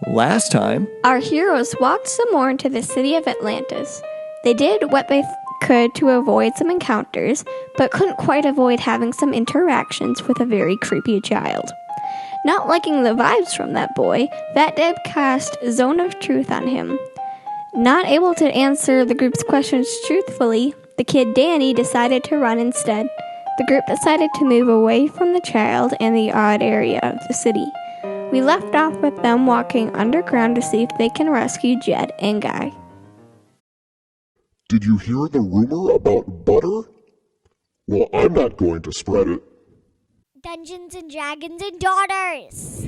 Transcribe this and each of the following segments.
Last time, our heroes walked some more into the city of Atlantis. They did what they could to avoid some encounters, but couldn't quite avoid having some interactions with a very creepy child. Not liking the vibes from that boy, Fat Deb cast Zone of Truth on him. Not able to answer the group's questions truthfully, the kid Danny decided to run instead. The group decided to move away from the child and the odd area of the city. We left off with them walking underground to see if they can rescue Jed and Guy. Did you hear the rumor about butter? Well, I'm not going to spread it. Dungeons and Dragons and Daughters!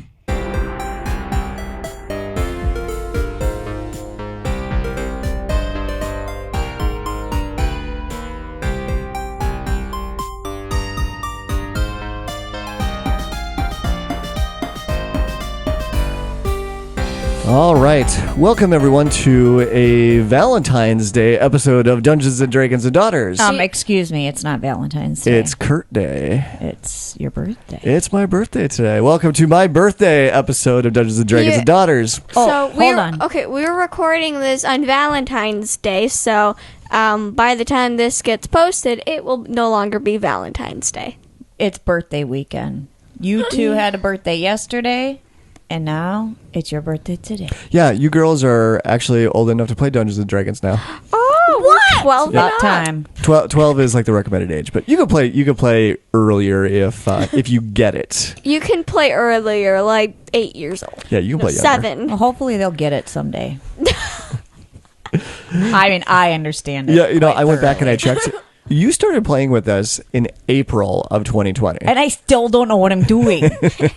all right. Welcome everyone to a Valentine's Day episode of Dungeons and Dragons and Daughters. Excuse me, it's not Valentine's Day. It's Kurt Day. It's your birthday. It's my birthday today. Welcome to my birthday episode of Dungeons and Dragons and Daughters. Hold on. Okay, we were recording this on Valentine's Day, so by the time this gets posted, it will no longer be Valentine's Day. It's birthday weekend. You two had a birthday yesterday, and now it's your birthday today. Yeah, you girls are actually old enough to play Dungeons and Dragons now. Oh, what? 12 About and up. time. 12 is like the recommended age, but you can play earlier if you get it. You can play earlier, like 8 years old. Yeah, you can play younger. 7. Well, hopefully they'll get it someday. I mean, I understand it. Yeah, I went back and I checked. You started playing with us in April of 2020. And I still don't know what I'm doing.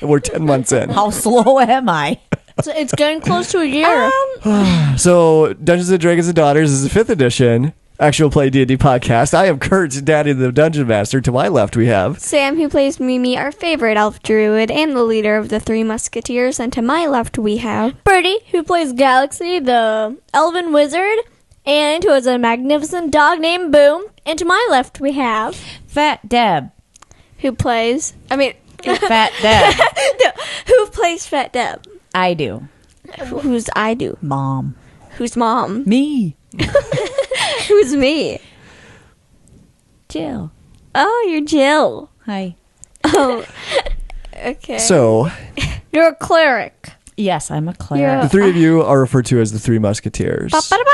We're 10 months in. How slow am I? It's getting close to a year. So, Dungeons and Dragons and Daughters is the 5th edition actual play D&D podcast. I am Kurt, Daddy the Dungeon Master. To my left, we have Sam, who plays Mimi, our favorite elf druid and the leader of the Three Musketeers. And to my left, we have Birdie, who plays Gallexy, the elven wizard, and who has a magnificent dog named Boom. And to my left, we have Fat Deb. who plays... Fat Deb. No, who plays Fat Deb? I do. Who's I do? Mom. Who's mom? Me. Who's me? Jill. Oh, you're Jill. Hi. Oh, okay. So, you're a cleric. Yes, I'm a cleric. the three of you are referred to as the Three Musketeers. Ba-ba-da-ba!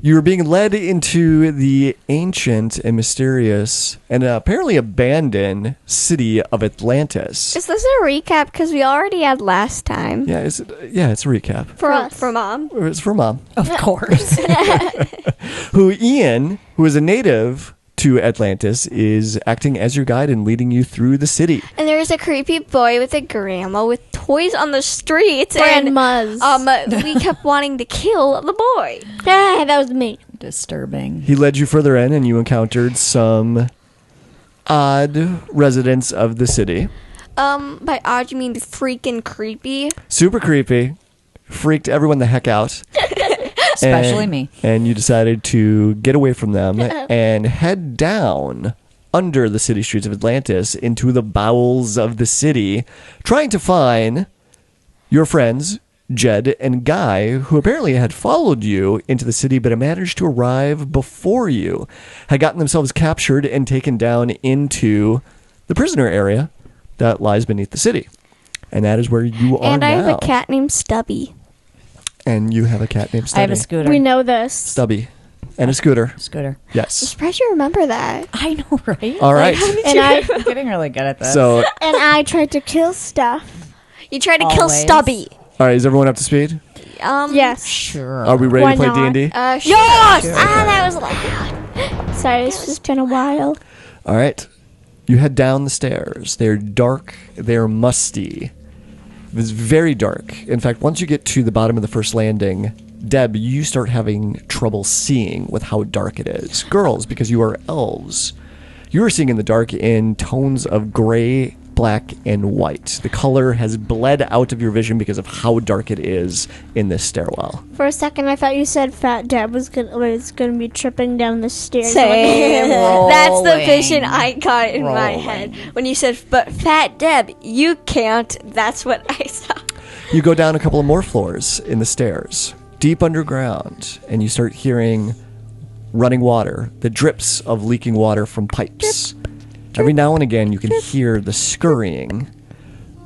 You are being led into the ancient and mysterious and apparently abandoned city of Atlantis. Is this a recap? Because we already had last time. Yeah, it's a recap. For mom. It's for Mom. Of course. Who Ian, who is a native to Atlantis, is acting as your guide and leading you through the city. And there's a creepy boy with a grandma with toys on the streets. Grandmas. And we kept wanting to kill the boy. Ah, that was me. Disturbing. He led you further in and you encountered some odd residents of the city. By odd you mean freaking creepy? Super creepy. Freaked everyone the heck out. Especially me. And you decided to get away from them and head down under the city streets of Atlantis into the bowels of the city, trying to find your friends, Jed and Guy, who apparently had followed you into the city but had managed to arrive before you, had gotten themselves captured and taken down into the prisoner area that lies beneath the city. And that is where you are And I now. have a cat named Stubby. And you have a cat named Stubby. I have a scooter. We know this. Stubby. And a scooter. Scooter. I'm Yes. surprised you remember that. I know, right? All right. And I'm getting really good at this. So, I tried to kill stuff. You tried to kill Always. Stubby. all right, is everyone up to speed? Yes. Sure. Are we ready Why to play not? D&D? Yes! Sure. That was loud. Sorry, it's just been a while. All right. You head down the stairs. They're dark. They're musty. It's very dark. In fact, once you get to the bottom of the first landing, Deb, you start having trouble seeing with how dark it is. Girls, because you are elves, you are seeing in the dark in tones of gray, black, and white. The color has bled out of your vision because of how dark it is in this stairwell. For a second, I thought you said Fat Deb was gonna be tripping down the stairs. Same. That's the Rolling. vision I got in my Rolling. head. When you said, but Fat Deb, you can't. That's what I saw. You go down a couple of more floors in the stairs, deep underground, and you start hearing running water, the drips of leaking water from pipes. Every now and again, you can hear the scurrying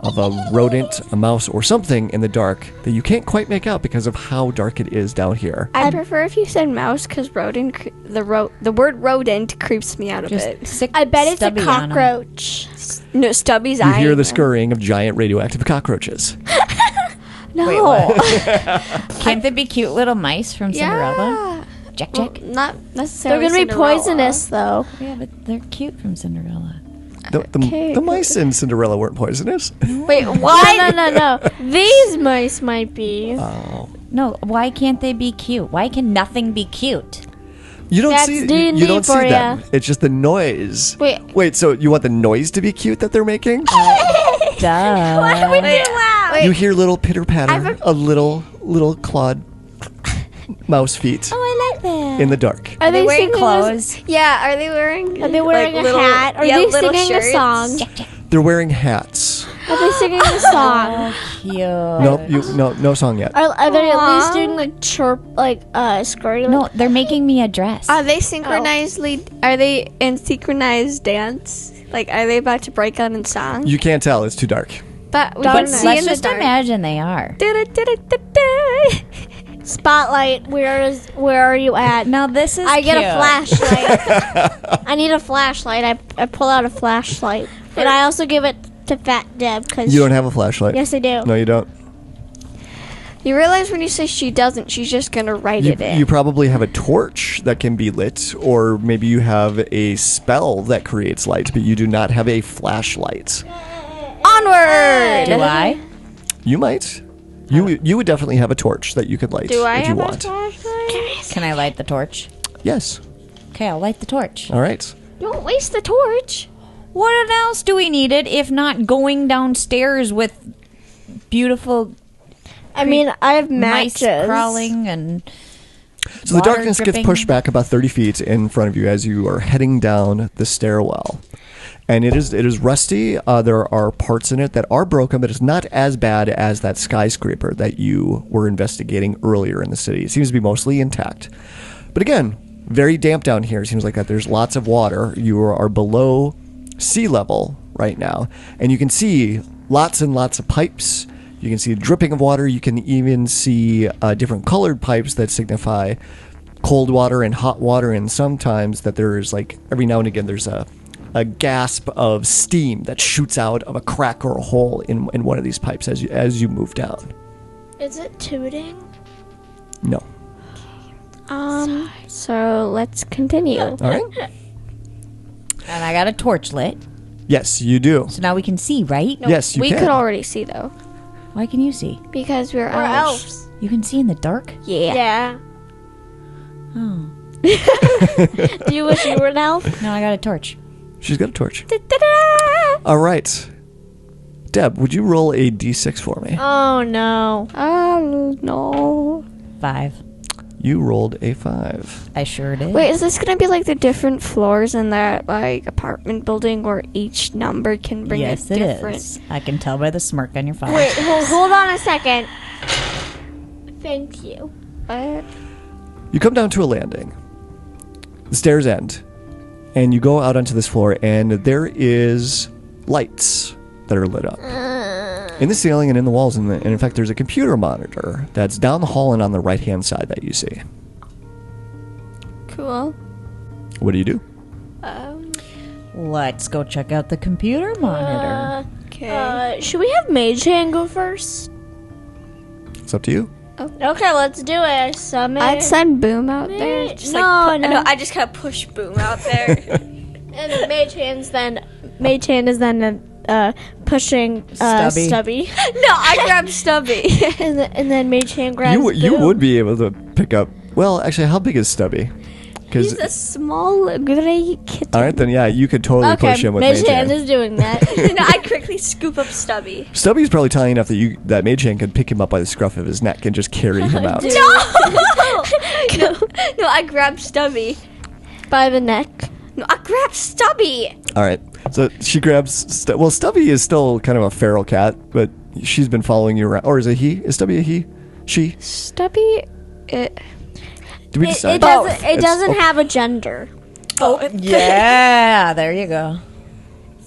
of a rodent, a mouse, or something in the dark that you can't quite make out because of how dark it is down here. I prefer if you said mouse because the word rodent creeps me out a bit. Sick I bet it's a stubby on 'em. cockroach. No, Stubby's You eyeing hear the them. scurrying of giant radioactive cockroaches. No. Wait, what? Can't they be cute little mice from Cinderella? Jack, Well, Jack. not They're necessarily. gonna be Cinderella. poisonous though. Yeah, but they're cute from Cinderella. The mice in Cinderella weren't poisonous. Wait, what? No. These mice might be. Oh. No, why can't they be cute? Why can nothing be cute? You don't That's see D&D you don't see for them. ya. It's just the noise. Wait. So you want the noise to be cute that they're making? Duh. Wait. You hear little pitter patter, a little clawed mouse feet I like that. in the dark. Are they wearing singing clothes? Yeah, are they wearing? Are they wearing like, a little, hat? Are yeah, they little singing shirts? a song? They're wearing hats. Are they singing a song? Cute. No song yet. Are they at least Aw. doing like chirp, like scurry? No, they're making me a dress. Are they synchronizedly? Are they in synchronized dance? Like, are they about to break out in song? You can't tell. It's too dark. But we but can see let's in the just dark. imagine they are. Spotlight. Where are you at? Now this is I get cute. a flashlight. I need a flashlight. I pull out a flashlight, and I also give it to Fat Deb because You don't have a flashlight. Yes, I do. No, you don't. You realize when you say she doesn't, she's just gonna write it in. You probably have a torch that can be lit, or maybe you have a spell that creates light, but you do not have a flashlight. Onward. Do I? You might. You would definitely have a torch that you could light Do I if you have want. a flashlight? Can I light the torch? Yes. Okay, I'll light the torch. All right. Don't waste the torch. What else do we need it if not going downstairs with beautiful I mean, I have mice matches. crawling and So the water darkness dripping? gets pushed back about 30 feet in front of you as you are heading down the stairwell. And it is rusty. There are parts in it that are broken, but it's not as bad as that skyscraper that you were investigating earlier in the city. It seems to be mostly intact. But again, very damp down here. It seems like that there's lots of water. You are below sea level right now. And you can see lots and lots of pipes. You can see the dripping of water. You can even see different colored pipes that signify cold water and hot water. And sometimes that there's like every now and again there's a gasp of steam that shoots out of a crack or a hole in one of these pipes as you move down. Is it tooting? No. So let's continue. All right. and I got a torch lit. Yes, you do. So now we can see, right? Yes, you we can. could already see though, Why can you see? because we're We're elves. elves. You can see in the dark? Yeah. Yeah. Oh. Do you wish you were an elf? No, I got a torch. She's got a torch. All right. Deb, would you roll a d6 for me? Oh no. Oh no. 5. You rolled a 5. I sure did. Wait, is this gonna be like the different floors in that like apartment building where each number can bring yes, a it different? is. I can tell by the smirk on your face. Wait, hold on a second. Thank you. You come down to a landing. The stairs end. And you go out onto this floor, and there is lights that are lit up in the ceiling and in the walls. And in fact, there's a computer monitor that's down the hall and on the right-hand side that you see. Cool. What do you do? Let's go check out the computer monitor. Okay. Should we have Mage Hand go first? It's up to you. Okay, let's do it. Summon. I'd send Boom out there. Just No, like, no. I just gotta push Boom out there. And then Mage Hand is then pushing Stubby. Stubby. No, I grabbed Stubby. and then Mage Hand grabs You Boom. would be able to pick up. Well, actually, how big is Stubby? He's Because a small gray kitten. all right, then yeah, you could totally Okay, push him with Mage Mage Hand Hand. is doing that. No, I quickly scoop up Stubby. Stubby's probably tiny enough that Mage Hand could pick him up by the scruff of his neck and just carry him out. Dude, No, I grabbed Stubby. by the neck. No, I grabbed Stubby. All right, so she grabs. Stubby is still kind of a feral cat, but she's been following you around. Or is it he? Is Stubby a he? She? Stubby, it, Did we It decide? doesn't have a gender. Yeah, there you go.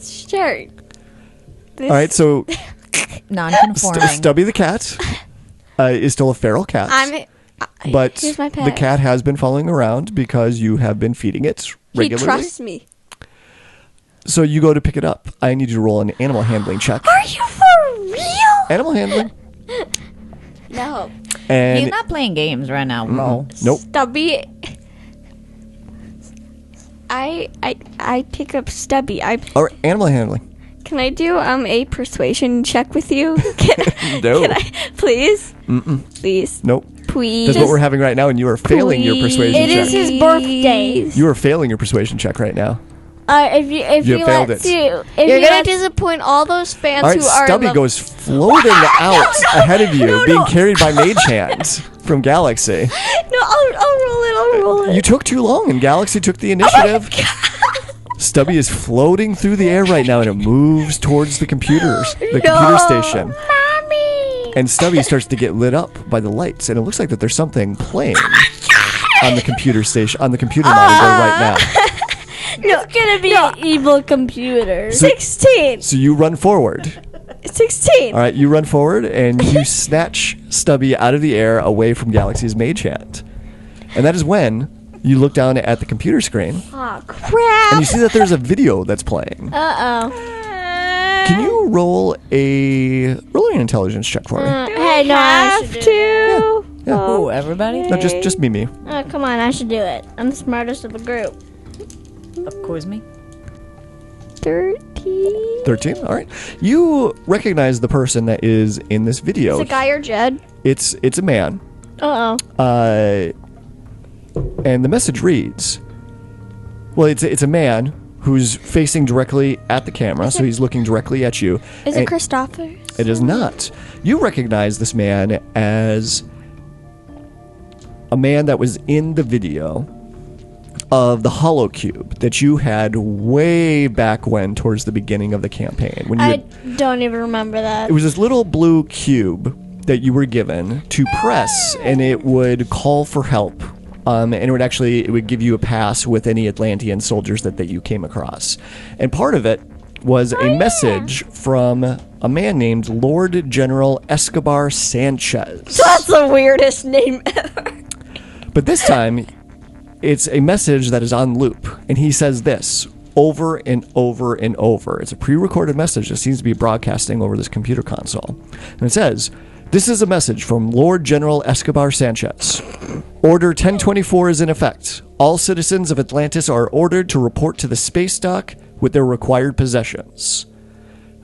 sure. All right, so Non-conforming. Stubby the cat is still a feral cat. But here's my pet. the cat has been following around because you have been feeding it He regularly. trusts me. So you go to pick it up. I need you to roll an animal handling check. Are you for real? Animal handling. No. And He's not playing games right now. Roll. nope. Stubby. I pick up Stubby. Or animal handling. Can I do a persuasion check with you? Can No. I, please? Please. Nope. Please. That's what we're having right now, and you are failing your persuasion It check. is his birthday. You are failing your persuasion check right now. If You you failed let it. you, if You're you gonna let disappoint all those fans All right, who are. Stubby goes floating out ahead of you, being carried by mage hands from Gallexy. No, I'll roll it. You took too long, and Galaxy took the initiative. Stubby is floating through the air right now, and it moves towards the computer station. Mommy. And Stubby starts to get lit up by the lights, and it looks like that there's something playing on the computer station, on the computer monitor right now. it's gonna be an evil computer. 16. So you run forward. 16. All right, you run forward, and you snatch Stubby out of the air away from Galaxy's mage hand. And that is when you look down at the computer screen, Oh, crap. and you see that there's a video that's playing. Can you roll an intelligence check for me? Hey, no, I should do it. Yeah. Who, everybody? No, just me. Oh, come on, I should do it. I'm the smartest of the group. Of course, me. 13. 13. All right. You recognize the person that is in this video. Is it Guy or Jed? It's a man. Uh-oh. And the message reads, well, it's a man who's facing directly at the camera, so he's looking directly at you. Is And it Christopher? It is not. You recognize this man as a man that was in the video of the hollow cube that you had way back when, towards the beginning of the campaign. When you I had, don't even remember that. it was this little blue cube that you were given to press, and it would call for help. And it would give you a pass with any Atlantean soldiers that you came across. And part of it was a message from a man named Lord General Escobar Sanchez. That's the weirdest name ever. But this time, it's a message that is on loop. And he says this over and over and over. It's a pre-recorded message that seems to be broadcasting over this computer console. And it says, "This is a message from Lord General Escobar Sanchez. Order 1024 is in effect. All citizens of Atlantis are ordered to report to the space dock with their required possessions."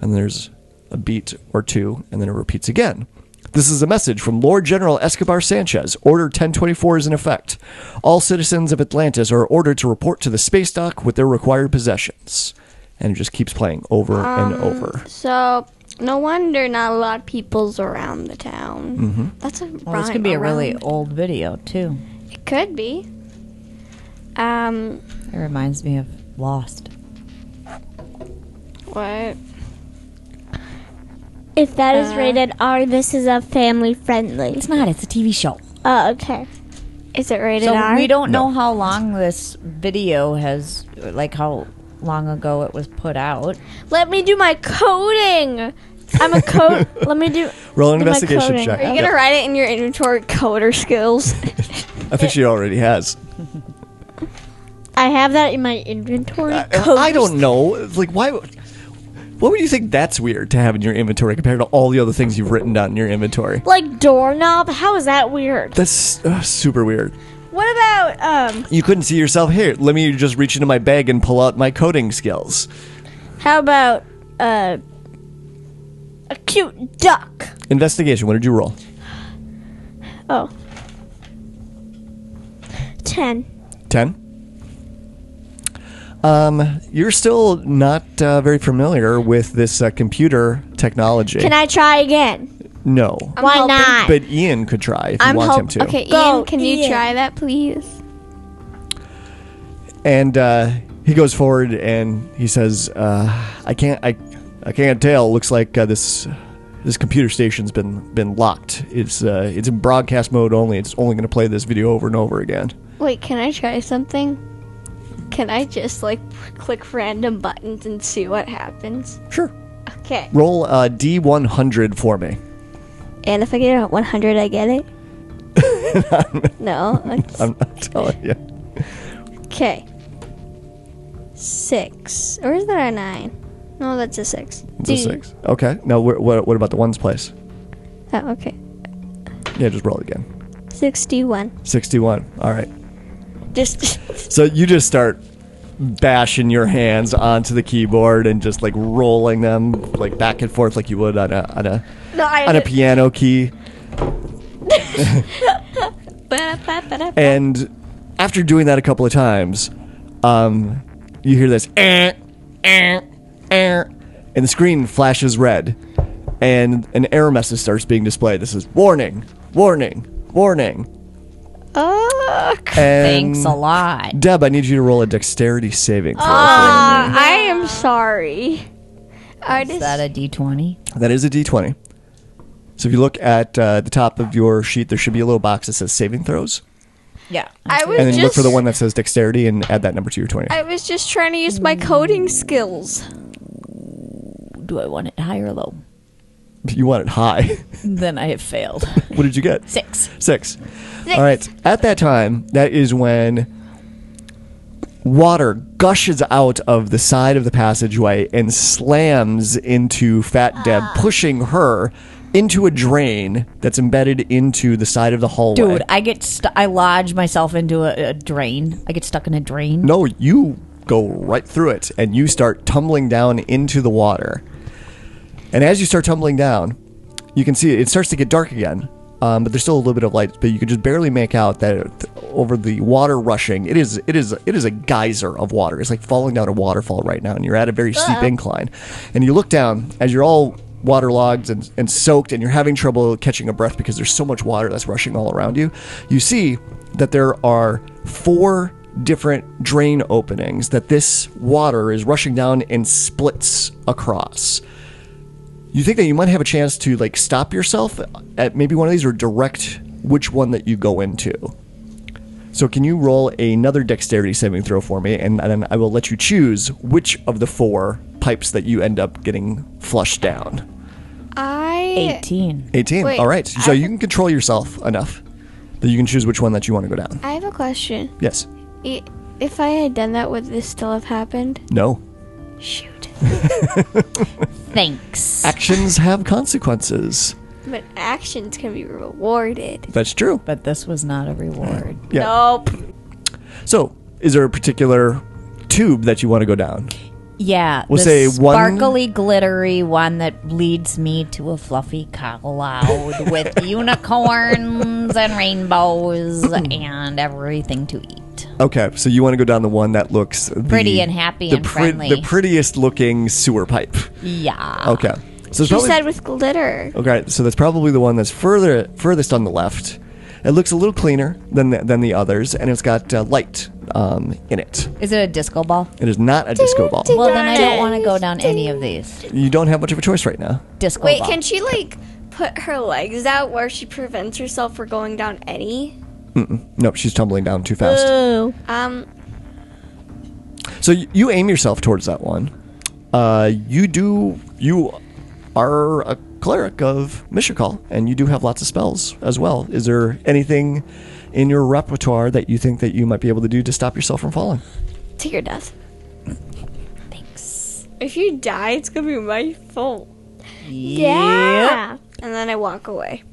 And there's a beat or two, and then it repeats again. "This is a message from Lord General Escobar Sanchez. Order 1024 is in effect. All citizens of Atlantis are ordered to report to the space dock with their required possessions." And it just keeps playing over and over. So, no wonder not a lot of people's around the town. Mm-hmm. That's a Well, this could be a really old video, too. It could be. It reminds me of Lost. What? If that is rated R, this is a family friendly. It's not. It's a TV show. Oh, okay. Is it rated So R? we don't know No. how long this video has, like how long ago it was put out. Let me do my coding. I'm a code. Let me do. Roll an do my investigation coding. check. Are you gonna write it in your inventory coder skills? I think she already has. I have that in my inventory. I don't know. It's like, why? What would you think that's weird to have in your inventory compared to all the other things you've written down in your inventory? Like doorknob. How is that weird? That's super weird. What about You couldn't see yourself here. Let me just reach into my bag and pull out my coding skills. How about a cute duck? Investigation. What did you roll? Oh. 10. 10. You're still not very familiar with this computer technology. Can I try again? No. Why hoping- not? But Ian could try if you want him to. Okay, Go, Ian, can you Ian. try that, please? And he goes forward and he says, "I can't tell. Looks like this this computer station's been locked. It's in broadcast mode only. It's only going to play this video over and over again. Wait, can I try something? Can I just like click random buttons and see what happens? Sure. Okay. Roll D100 for me. And if I get a 100, I get it? No. I'm not telling you. Okay. 6. Or is that a 9? No, that's a 6. It's a 6. Okay. Now, what about the ones place? Oh, okay. Yeah, just roll it again. 61. 61. All right. Just So you just start bashing your hands onto the keyboard and just like rolling them like back and forth like you would on a piano key. And after doing that a couple of times, you hear this, and the screen flashes red, and an error message starts being displayed. This is warning, warning, warning. And Thanks a lot. Deb, I need you to roll a dexterity saving throw. I am sorry. Is that a D20? That is a D20. So if you look at the top of your sheet, there should be a little box that says saving throws. Yeah. I was And then just look for the one that says dexterity and add that number to your 20. I was just trying to use my coding skills. Do I want it high or low? You want it high. Then I have failed. What did you get? 6. 6. All right. At that time, that is when water gushes out of the side of the passageway and slams into Fat Deb, pushing her into a drain that's embedded into the side of the hallway. Dude, I lodge myself into a drain. I get stuck in a drain. No, you go right through it and you start tumbling down into the water. And as you start tumbling down, you can see it starts to get dark again. But there's still a little bit of light, but you can just barely make out that over the water rushing, it is a geyser of water. It's like falling down a waterfall right now, and you're at a very steep incline. And you look down as you're all waterlogged and soaked, and you're having trouble catching a breath because there's so much water that's rushing all around you. You see that there are 4 different drain openings that this water is rushing down and splits across. You think that you might have a chance to like stop yourself at maybe one of these or direct which one that you go into. So can you roll another dexterity saving throw for me, and then I will let you choose which of the 4 pipes that you end up getting flushed down. 18. 18. Wait, All right. So you can control yourself enough that you can choose which one that you want to go down. I have a question. Yes. If I had done that, would this still have happened? No. Shoot. Thanks. Actions have consequences. But actions can be rewarded. That's true. But this was not a reward. Yeah. Nope. So, is there a particular tube that you want to go down? Yeah, We'll the say one- sparkly, glittery one that leads me to a fluffy cloud with unicorns and rainbows and everything to eat. Okay, so you want to go down the one that looks Pretty and happy and friendly. The prettiest looking sewer pipe. Yeah. Okay. So it's She probably, said with glitter. okay, so that's probably the one that's furthest on the left. It looks a little cleaner than the others, and it's got light in it. Is it a disco ball? It is not a disco ball. Well, then I don't want to go down any of these. You don't have much of a choice right now. Disco Wait, ball. can she like put her legs out where she prevents herself from going down any? Nope, she's tumbling down too fast. So you aim yourself towards that one. You are a cleric of Mishakal, and you do have lots of spells as well. Is there anything in your repertoire that you think that you might be able to do to stop yourself from falling? To your death. Thanks. If you die, it's gonna be my fault. Yeah. And then I walk away.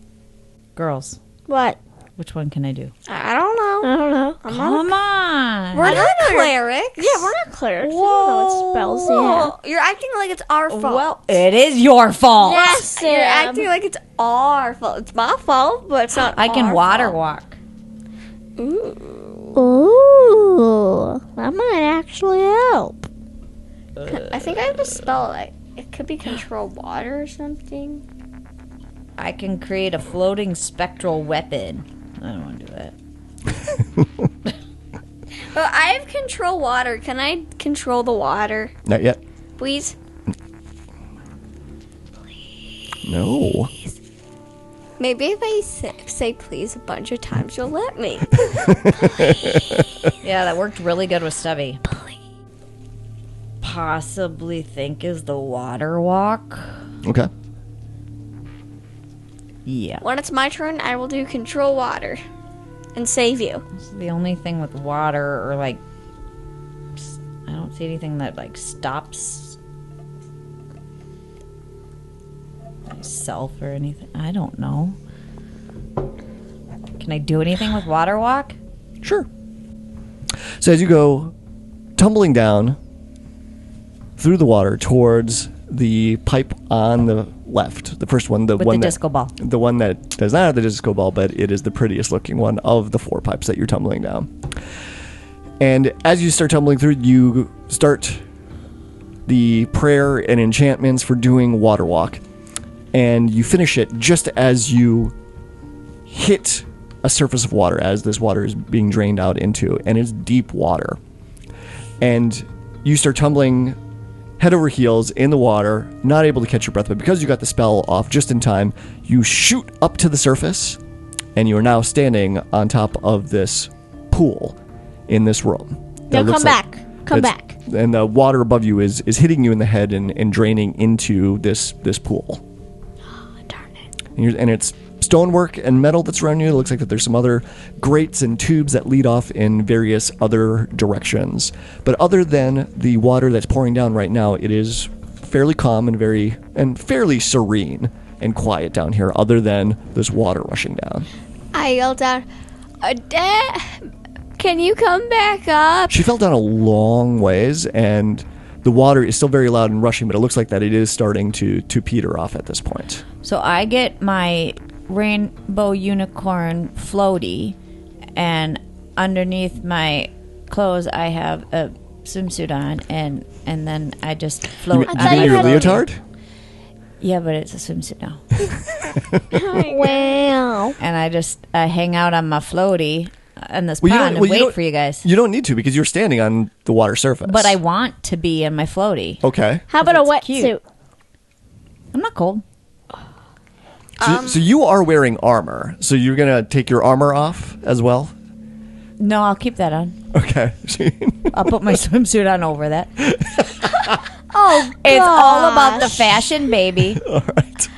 Girls, What? which one can I do? I don't know. I don't know. Come on. We're not clerics. Yeah, we're not clerics. We don't know what spells you have. You're acting like it's our fault. Well, it is your fault. Yes, you're acting like it's our fault. It's my fault, but it's not. I can our water fault. walk. Ooh, that might actually help. I think I have a spell. Like it could be control water or something. I can create a floating spectral weapon. I don't want to do that. Well, I have control water. Can I control the water, Not yet. please? No. Maybe if I say please a bunch of times, you'll let me. Yeah, that worked really good with Stubby. Possibly think is the water walk. Okay. Yeah. When it's my turn, I will do control water and save you. This is the only thing with water, or like, I don't see anything that like stops myself or anything. I don't know. Can I do anything with water walk? Sure. So as you go tumbling down through the water towards the pipe on the left, the first one, With the disco ball. the one that does not have the disco ball, but it is the prettiest looking one of the 4 pipes that you're tumbling down. And as you start tumbling through, you start the prayer and enchantments for doing water walk, and you finish it just as you hit a surface of water, as this water is being drained out into, and it's deep water. And you start tumbling head over heels in the water, not able to catch your breath, but because you got the spell off just in time, you shoot up to the surface, and you are now standing on top of this pool in this room. No, come back. Come back. And the water above you is hitting you in the head and draining into this pool. Oh, darn it. And it's stonework and metal that's around you. It looks like that there's some other grates and tubes that lead off in various other directions. But other than the water that's pouring down right now, it is fairly calm and fairly serene and quiet down here, other than this water rushing down. I yelled out, Dad, can you come back up? She fell down a long ways, and the water is still very loud and rushing, but it looks like that it is starting to peter off at this point. So I get my rainbow unicorn floaty, and underneath my clothes I have a swimsuit on, and then I just float. You mean your leotard? Yeah, but it's a swimsuit now. Wow. And I hang out on my floaty in this pond and wait for you guys. You don't need to, because you're standing on the water surface. But I want to be in my floaty. Okay. How about a It's cute. wetsuit? I'm not cold. So you are wearing armor. So you're going to take your armor off as well? No, I'll keep that on. Okay. I'll put my swimsuit on over that. Oh, It's all about the gosh. fashion, baby. All right.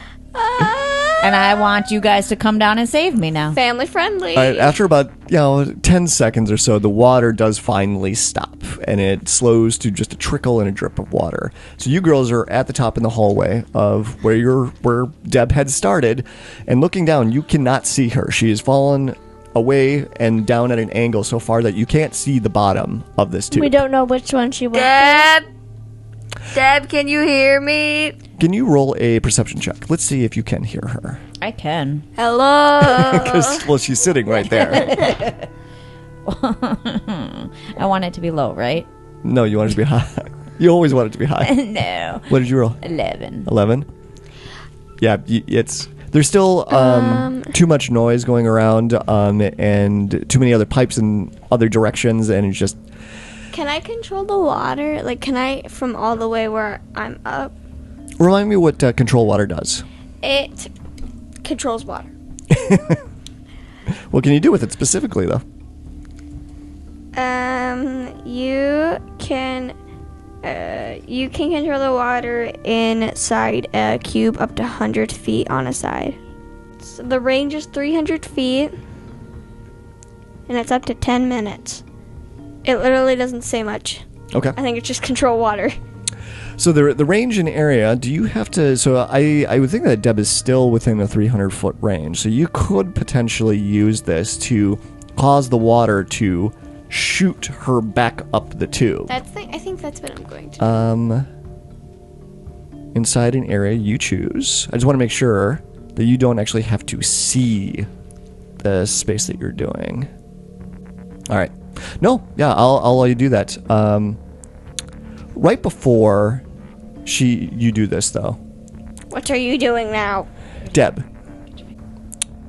And I want you guys to come down and save me now. Family friendly. All right, after about 10 seconds or so, the water does finally stop, and it slows to just a trickle and a drip of water. So you girls are at the top in the hallway of where Deb had started, and looking down, you cannot see her. She has fallen away and down at an angle so far that you can't see the bottom of this tube. We don't know which one she went. Deb, can you hear me? Can you roll a perception check? Let's see if you can hear her. I can. Hello. Because, well, she's sitting right there. I want it to be low, right? No, you want it to be high. You always want it to be high. No. What did you roll? 11. 11? Yeah, there's still too much noise going around and too many other pipes in other directions, and it's just... Can I control the water? Like, can I from all the way where I'm up? Remind me what control water does. It controls water. What can you do with it specifically, though? You can control the water inside a cube up to 100 feet on a side. So the range is 300 feet, and it's up to 10 minutes. It literally doesn't say much. Okay. I think it's just control water. So the range and area, do you have to... So I would think that Deb is still within the 300-foot range. So you could potentially use this to cause the water to shoot her back up the tube. I think that's what I'm going to do. Inside an area you choose. I just want to make sure that you don't actually have to see the space that you're doing. All right. No, yeah, I'll let you do that. Right before you do this, though, What are you doing now? Deb,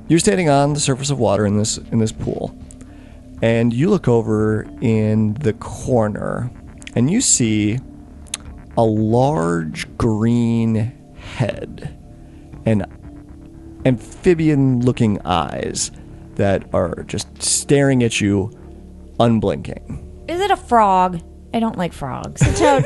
you're standing on the surface of water in this pool, and you look over in the corner, and you see a large green head, and amphibian-looking eyes that are just staring at you, unblinking. Is it a frog? I don't like frogs. Toad.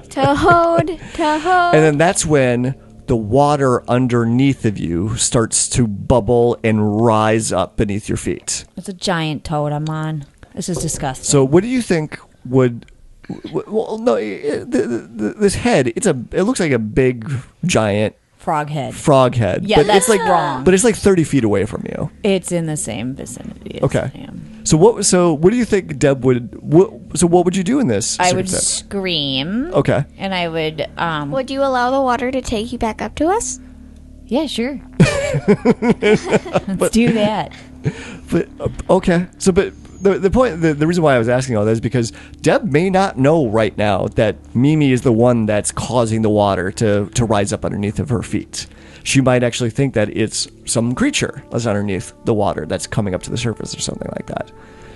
Toad. And then that's when the water underneath of you starts to bubble and rise up beneath your feet. It's a giant toad I'm on. This is disgusting. So what do you think would... Well, no, this head, it looks like a big, giant frog head. Yeah, but that's it's like wrong. But it's like 30 feet away from you. It's in the same vicinity as Okay. I am. So what do you think Deb would... what would you do in this I would circumstance? scream. Okay. And I would... Would you allow the water to take you back up to us? Yeah, sure. Let's do that. But okay. So, but the point, the reason why I was asking all that is because Deb may not know right now that Mimi is the one that's causing the water to rise up underneath of her feet. She might actually think that it's some creature that's underneath the water that's coming up to the surface or something like that.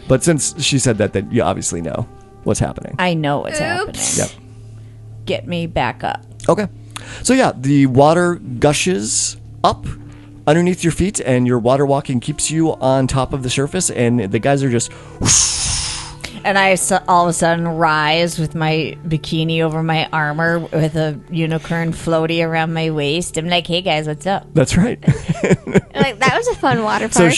But since she said that you obviously know what's happening. I know what's happening. Yep. Get me back up. Okay. So yeah, the water gushes up underneath your feet, and your water walking keeps you on top of the surface, and the guys are just... And I all of a sudden rise with my bikini over my armor with a unicorn floaty around my waist. I'm like, hey guys, what's up? That's right. Like, that was a fun water park.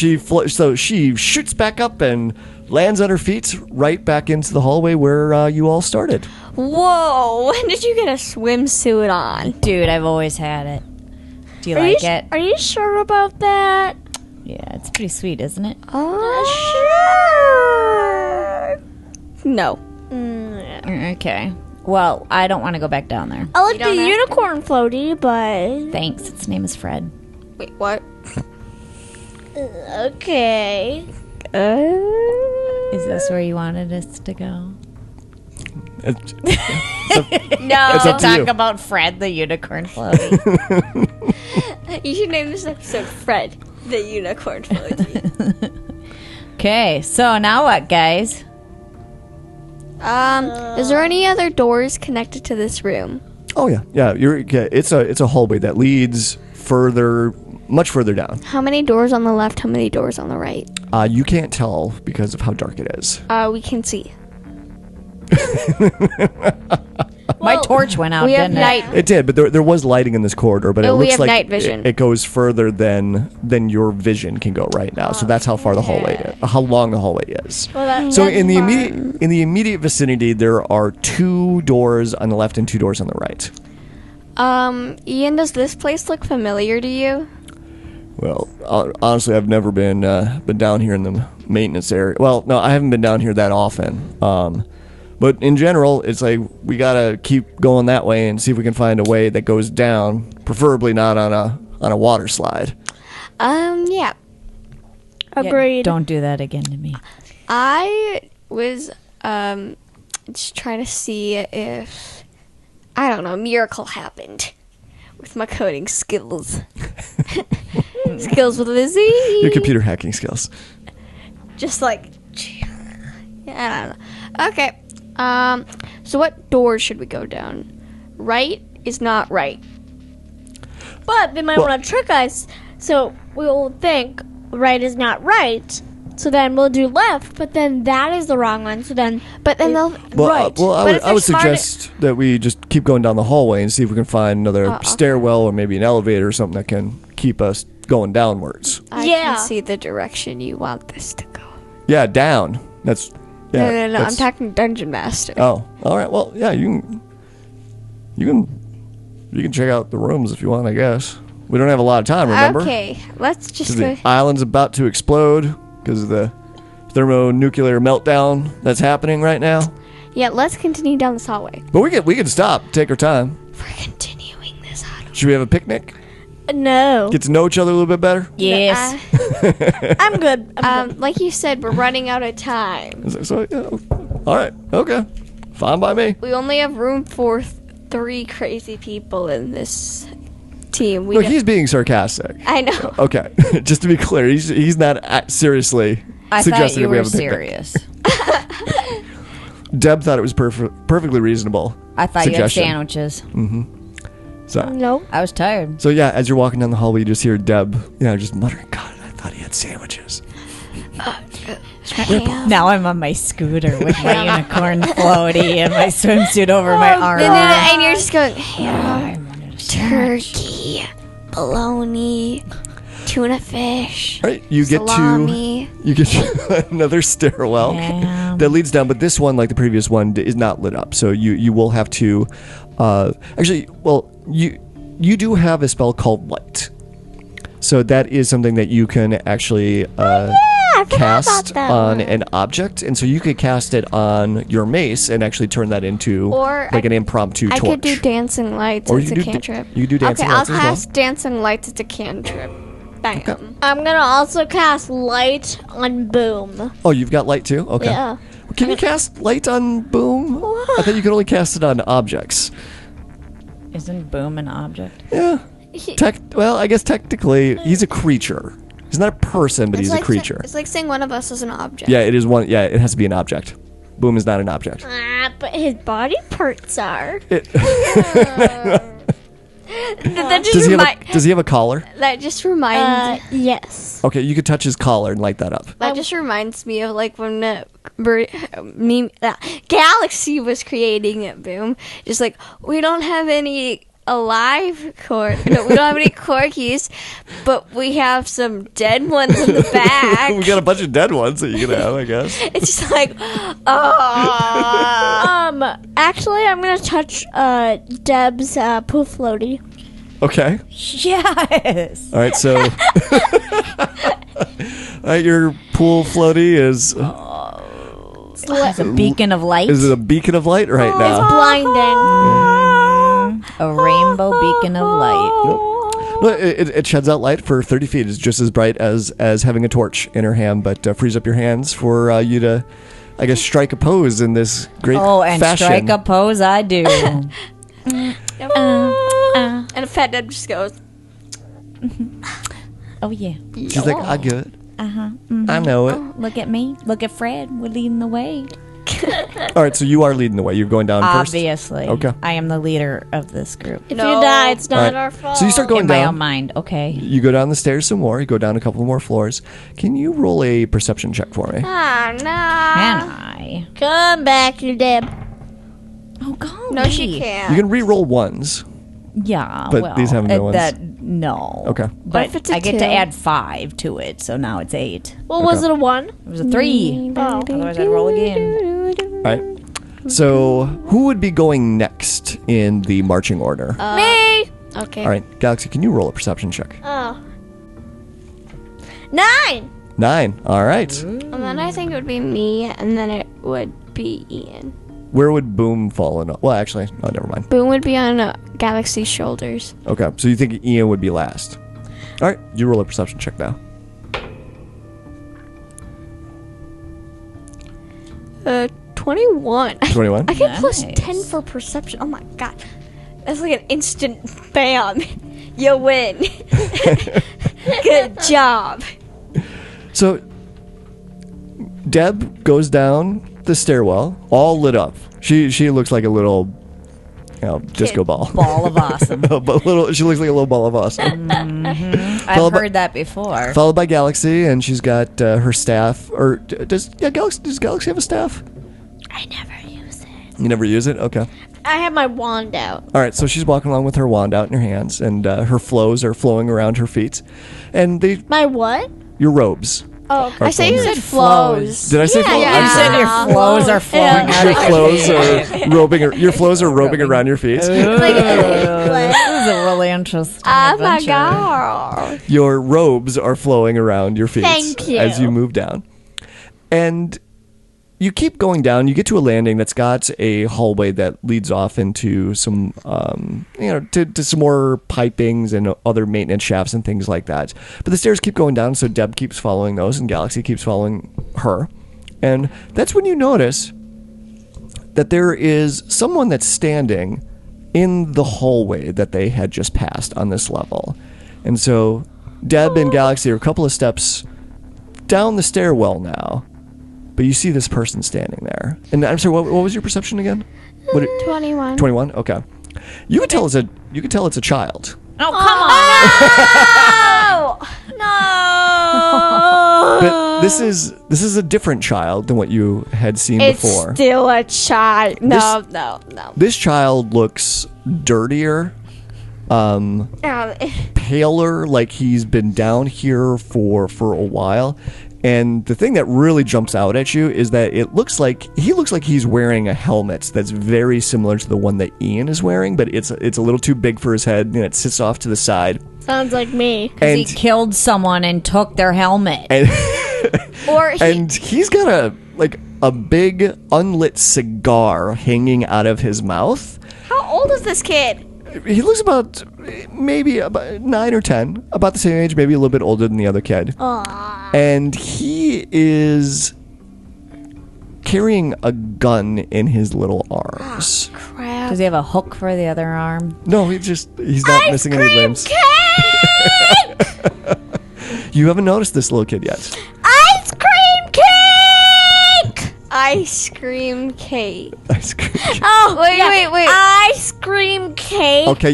So she shoots back up and lands on her feet right back into the hallway where you all started. Whoa! When did you get a swimsuit on? Dude, I've always had it. Do you like it? Are you sure about that? Yeah, it's pretty sweet, isn't it? Sure. No. Okay. Well, I don't want to go back down there. I like the don't have unicorn floaty, but Thanks. Its name is Fred. Wait, what? okay. Is this where you wanted us to go? It's No. up to Talk you. about Fred the unicorn floaty. You should name this episode Fred, the Unicorn Floaty. Okay, so now what, guys? Is there any other doors connected to this room? Oh yeah. It's a hallway that leads much further down. How many doors on the left? How many doors on the right? You can't tell because of how dark it is. We can see. My torch went out, We have didn't night. It did, but there was lighting in this corridor. But it Oh, we looks have like night vision. It goes further than your vision can go right now. So that's how far the hallway, how long the hallway is. So in the immediate vicinity, there are 2 doors on the left and 2 doors on the right. Ian, does this place look familiar to you? Well, honestly, I've never been down here in the maintenance area. Well, no, I haven't been down here that often. But in general, it's like we gotta keep going that way and see if we can find a way that goes down, preferably not on a water slide. Yeah. Agreed. Yeah, don't do that again to me. I was just trying to see if, I don't know, a miracle happened with my coding skills. Skills with a Z. Your computer hacking skills. Just like, yeah, I don't know. Okay. So what door should we go down? Right is not right. But they might Well- want to trick us, so we'll think right is not right. So then we'll do left, but then that is the wrong one. So then, But then they'll Well, Right. I if would they're smart- suggest that we just keep going down the hallway and see if we can find another Okay. stairwell or maybe an elevator or something that can keep us going downwards. I Yeah. can see the direction you want this to go. Yeah, down. That's yeah. No. I'm that's- talking Dungeon Master. Oh, all right. Well, yeah, you can check out the rooms if you want. I guess we don't have a lot of time. Remember? Okay, let's 'Cause just the go. island's about to explode because of the thermonuclear meltdown that's happening right now. Yeah, let's continue down this hallway. But we can stop, take our time. We're continuing this hallway. Should we have a picnic? no. Get to know each other a little bit better. Yes. I'm good. Like you said, we're running out of time. So, yeah, all right, okay, fine by me. We only have room for 3 crazy people in this team. Look, he's being sarcastic. I know. Okay, just to be clear, he's not seriously I thought suggesting you that we were have a picnic. serious. Deb thought it was perfectly reasonable. I thought you had suggestion. sandwiches. So, Nope. I was tired. so yeah, as you're walking down the hallway, you just hear Deb, just muttering, God, I thought he had sandwiches. Now I'm on my scooter with my unicorn floaty and my swimsuit over my arm. And you're just going, ham, I wanted a sandwich. turkey, bologna, tuna fish, All right, you salami. get to another stairwell Yeah. that leads down, but this one, like the previous one, is not lit up. So you will have to, you do have a spell called Light. So that is something that you can actually cast on an object, and so you could cast it on your mace and actually turn that into Or like an impromptu I torch. could do dancing lights Or as you a could do cantrip. you could do dancing okay, lights I'll as well. cast dancing lights as a cantrip. Bam. I'm gonna also cast light on Boom. Oh, you've got Light too? Okay. Yeah. Can you cast Light on Boom? I thought you could only cast it on objects. Isn't Boom an object? Yeah. Well, I guess technically he's a creature. He's not a person, but he's a creature. It's like saying one of us is an object. Yeah, it is one. Yeah, it has to be an object. Boom is not an object. But his body parts are. That just Does he have a collar? that just reminds Yes. Okay, you could touch his collar and light that up. that just reminds me of like when Gallexy was creating it. Boom. Just like we don't have any alive no, we don't have any corgis, but we have some dead ones in the back. We got a bunch of dead ones that you can have, I guess. It's just like, Actually, I'm gonna touch Deb's poo floaty. Okay. Yes. All right, so your pool floaty is It's a beacon of light. it a beacon of light right now? Blinding. A rainbow beacon of light. No, it sheds out light for 30 feet. It's just as bright as having a torch in her hand, but frees up your hands for you to, I guess, strike a pose in this great And fashion. strike a pose I do. and Fat Deb just goes, Oh, yeah. She's like, I good. I know it. Look at me. Look at Fred. We're leading the way. All right, so you are leading the way. You're going down first? Obviously. Okay. I am the leader of this group. If you die, it's All not right. our fault. So you start going In my own down. mind. Okay. You go down the stairs some more. You go down a couple more floors. Can you roll a perception check for me? ah, no. Can I? Come back, you Deb. Oh, God. No, she can't. You can re-roll ones. Yeah. But well, these haven't been ones. No. Okay. But if it's a I get 2? to add 5 to it, so now it's 8. Well, was Okay. it a 1? It was a 3. Oh. Otherwise, I'd roll again. All right. So who would be going next in the marching order? Me! Okay. All right, Galaxy, can you roll a perception check? Oh. 9! 9. All right. And then I think it would be me, and then it would be Ian. Where would Boom fall in? Well, actually, oh, never mind. Boom would be on Galaxy's shoulders. Okay, so you think Ian would be last. All right, you roll a perception check now. 21. 21. I get plus Nice. 10 for perception. Oh my god. That's like an instant bam. You win. Good job. So Deb goes down the stairwell, all lit up. She looks like a little, disco ball. Ball of awesome. She looks like a little ball of awesome. I've Followed by- heard that before. Followed by Galaxy, and she's got her staff. Or does Galaxy have a staff? I never use it. You never use it? Okay. I have my wand out. All right, so she's walking along with her wand out in her hands, and her flows are flowing around her feet, and My what? your robes. Oh, are I say you flowing. said flows. Did I say flows? yeah. I'm You sorry. said your flows are flowing out Your of flows are your flows are robing around your feet. This is a really interesting Oh my adventure. god. Your robes are flowing around your feet Thank you. as you move down. And you keep going down. You get to a landing that's got a hallway that leads off into some, to some more pipings and other maintenance shafts and things like that. But the stairs keep going down, so Deb keeps following those, and Galaxy keeps following her. And that's when you notice that there is someone that's standing in the hallway that they had just passed on this level. And so Deb and Galaxy are a couple of steps down the stairwell now, but you see this person standing there. And I'm sorry, what was your perception again? 21. 21? Okay. You could tell it's a child. Oh, come on. No. But this is a different child than what you had seen before. It's still a child. No. This child looks dirtier, paler, like he's been down here for a while. And the thing that really jumps out at you is that he looks like he's wearing a helmet that's very similar to the one that Ian is wearing, but it's a little too big for his head, and it sits off to the side. Sounds like me. Because he killed someone and took their helmet. And he's got a big unlit cigar hanging out of his mouth. How old is this kid? He looks about 9 or 10, about the same age, maybe a little bit older than the other kid. Aww. And he is carrying a gun in his little arms. Crap. Does he have a hook for the other arm? No, he's not missing any limbs. Cake! You haven't noticed this little kid yet. Ice cream cake! Ice cream cake. Ice cream cake. Oh, wait. Ice cream cake. Okay,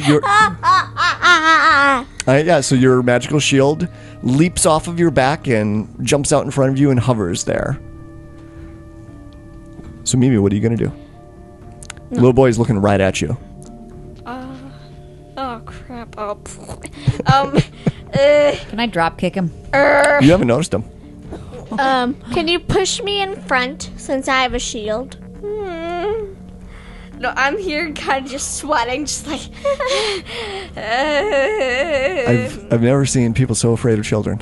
yeah, so your magical shield leaps off of your back and jumps out in front of you and hovers there. So Mimi, what are you going to do? Little boy's looking right at you. Oh, crap. Can I drop kick him? You haven't noticed him. Can you push me in front since I have a shield? No, I'm here kind of just sweating, just like... I've never seen people so afraid of children.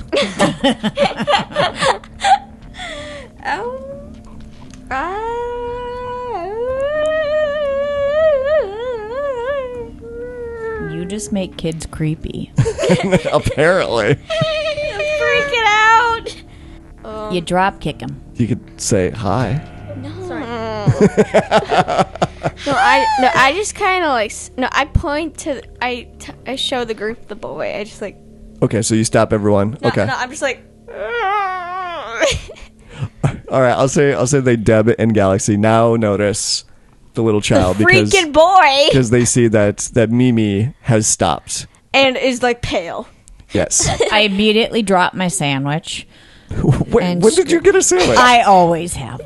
You just make kids creepy. Apparently. I'm freaking out. You drop kick him. You could say hi. I just kind of like... No, I point to... I show the group the boy. I just like... Okay, so you stop everyone. No, okay. No, I'm just like... All right, I'll say they Deb and Gallexy now notice the little child freaking boy! because they see that Mimi has stopped. And is like pale. Yes. I immediately drop my sandwich. When did you get a sandwich? I always have.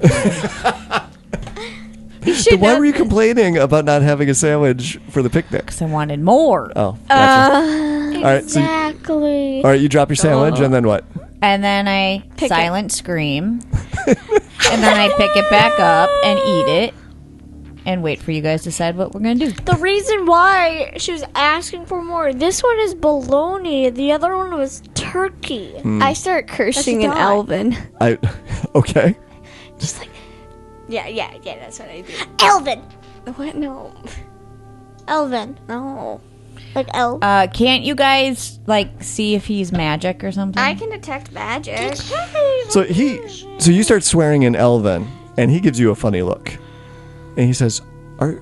Then why were you complaining about not having a sandwich for the picnic? Because I wanted more. Oh, gotcha. All right, Exactly. all right, you drop your sandwich and then what? And then I silent scream. And then I pick it back up and eat it. And wait for you guys to decide what we're going to do. The reason why she was asking for more, this one is bologna, the other one was turkey. I start cursing in That's a dog. Elven. Okay. Just like, yeah, that's what I do. Elven! What? No. Elven. No. Like elf. Can't you guys, see if he's magic or something? I can detect magic. So you start swearing in Elven, and he gives you a funny look. And he says, Are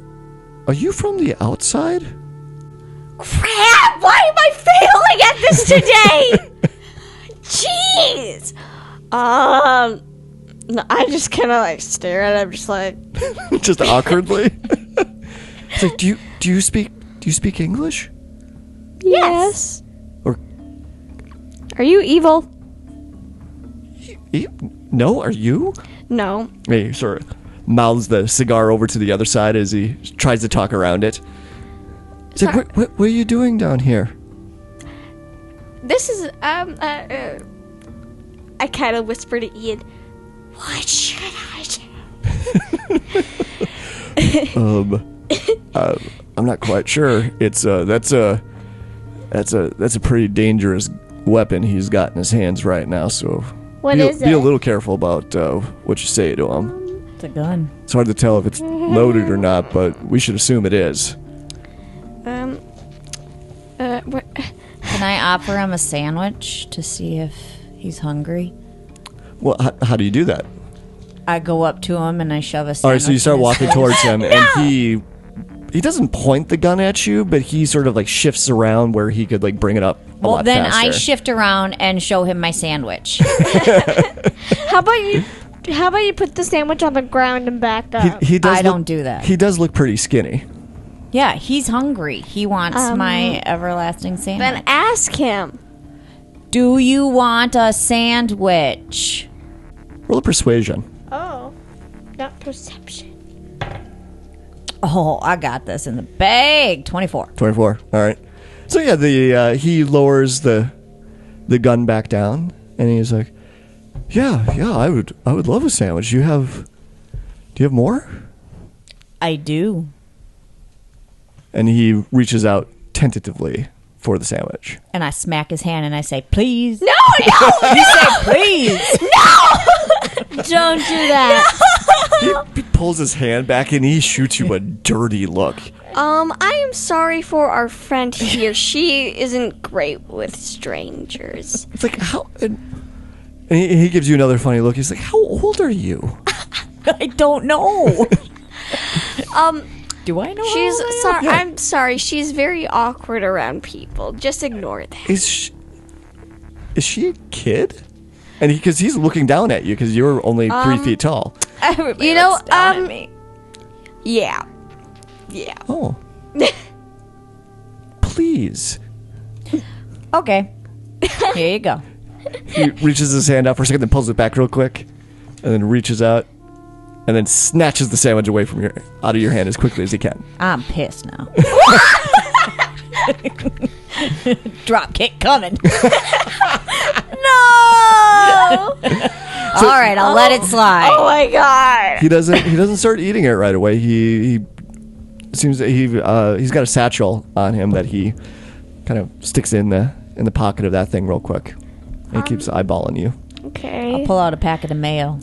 you from the outside? Crap! Why am I failing at this today? Jeez! No, I just kind of stare at him, just like... Just awkwardly. It's like, do you speak English? Yes. Or Are you evil? no, are you? No. He sort of mouths the cigar over to the other side as he tries to talk around it. He's like, what are you doing down here? This is I kind of whisper to Ian. What should I do? I'm not quite sure. It's that's a pretty dangerous weapon he's got in his hands right now. So be a little careful about what you say to him. It's a gun. It's hard to tell if it's loaded or not, but we should assume it is. What? Can I offer him a sandwich to see if he's hungry? Well, how do you do that? I go up to him and I shove a sandwich. All right, so you start in his walking face. towards him, and he doesn't point the gun at you, but he sort of shifts around where he could bring it up a lot then faster. I shift around and show him my sandwich. How about you put the sandwich on the ground and back up? He does I don't do that. He does look pretty skinny. Yeah, he's hungry. He wants my everlasting sandwich. Then ask him. Do you want a sandwich? Roll a persuasion. Oh, not perception. Oh, I got this in the bag. 24. 24. All right. So yeah, he lowers the gun back down, and he's like, "Yeah, I would love a sandwich. Do you have more?" I do. And he reaches out tentatively for the sandwich. And I smack his hand and I say, please. No! You say, please. Don't do that. He pulls his hand back and he shoots you a dirty look. I am sorry for our friend here. She isn't great with strangers. It's like, how... And he gives you another funny look. He's like, how old are you? I don't know. Do I know? She's how old I sorry. Yeah. I'm sorry. She's very awkward around people. Just ignore that. Is she a kid? And because he's looking down at you because you're only 3 feet tall. Everybody You know, looks down at me. Yeah. Oh. Please. Okay. Here you go. He reaches his hand out for a second, then pulls it back real quick, and then reaches out, and then snatches the sandwich away from out of your hand as quickly as he can. I'm pissed now. Drop kick coming. No! All right, I'll let it slide. Oh my god. He doesn't start eating it right away. He seems that he's got a satchel on him that he kind of sticks in the pocket of that thing real quick. And he keeps eyeballing you. Okay. Pull out a packet of mayo.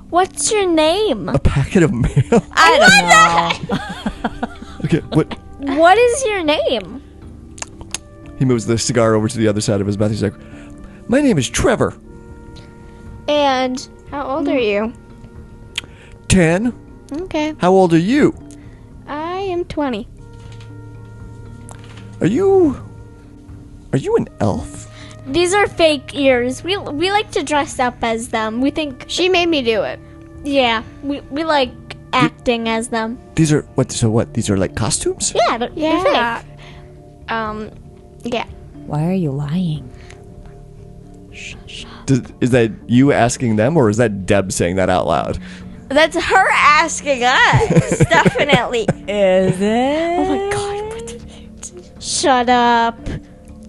What's your name? A packet of mail. I don't know. Okay, what? What is your name? He moves the cigar over to the other side of his mouth. He's like, "My name is Trevor. And How old are you? 10. Okay. How old are you? I am 20. Are you an elf?" these are fake ears. We like to dress up as them. We think, She made me do it. yeah, we like acting as them. These are what? So what? These are like costumes? Yeah, they're Yeah. fake. Yeah. Why are you lying? Is that you asking them, or is that Deb saying that out loud? That's her asking us. Definitely. Is it? Oh my god. Shut up.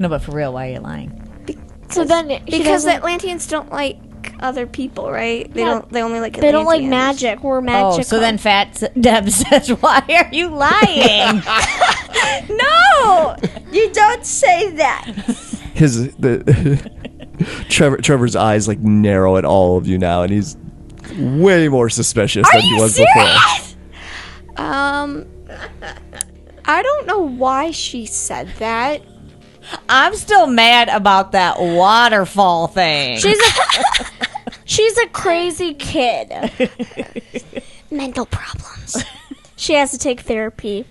No, but for real, why are you lying? So then, Because the Atlanteans don't like other people, right? They Yeah. don't. They only like. they don't like Atlanteans. magic. We're magical. Oh, so then Deb says, why are you lying? No, you don't say that. Trevor's eyes like narrow at all of you now, and he's way more suspicious than he was before. I don't know why she said that. I'm still mad about that waterfall thing. she's a crazy kid. Mental problems. She has to take therapy.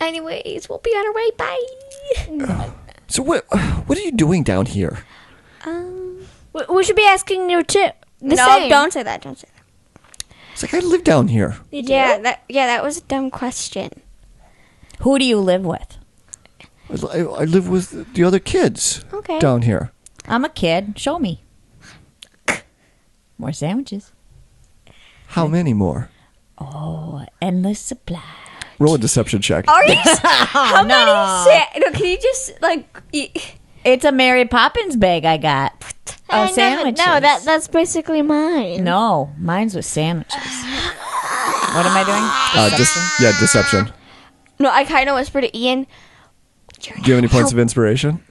Anyways, we'll be on our way. Bye. So what are you doing down here? We should be asking you too. No, Same. don't say that. Don't say that. It's like, I live down here. You do? Yeah, that was a dumb question. Who do you live with? I live with the other kids Okay. down here. I'm a kid. Show me. More sandwiches. How many more? Oh, endless supply. Roll a deception check. Are you? How many? No, can you just like? It's a Mary Poppins bag I got. Oh, sandwiches. No, that's basically mine. No, mine's with sandwiches. What am I doing? Deception. No, I kind of whispered to Ian. Do you have any points of inspiration?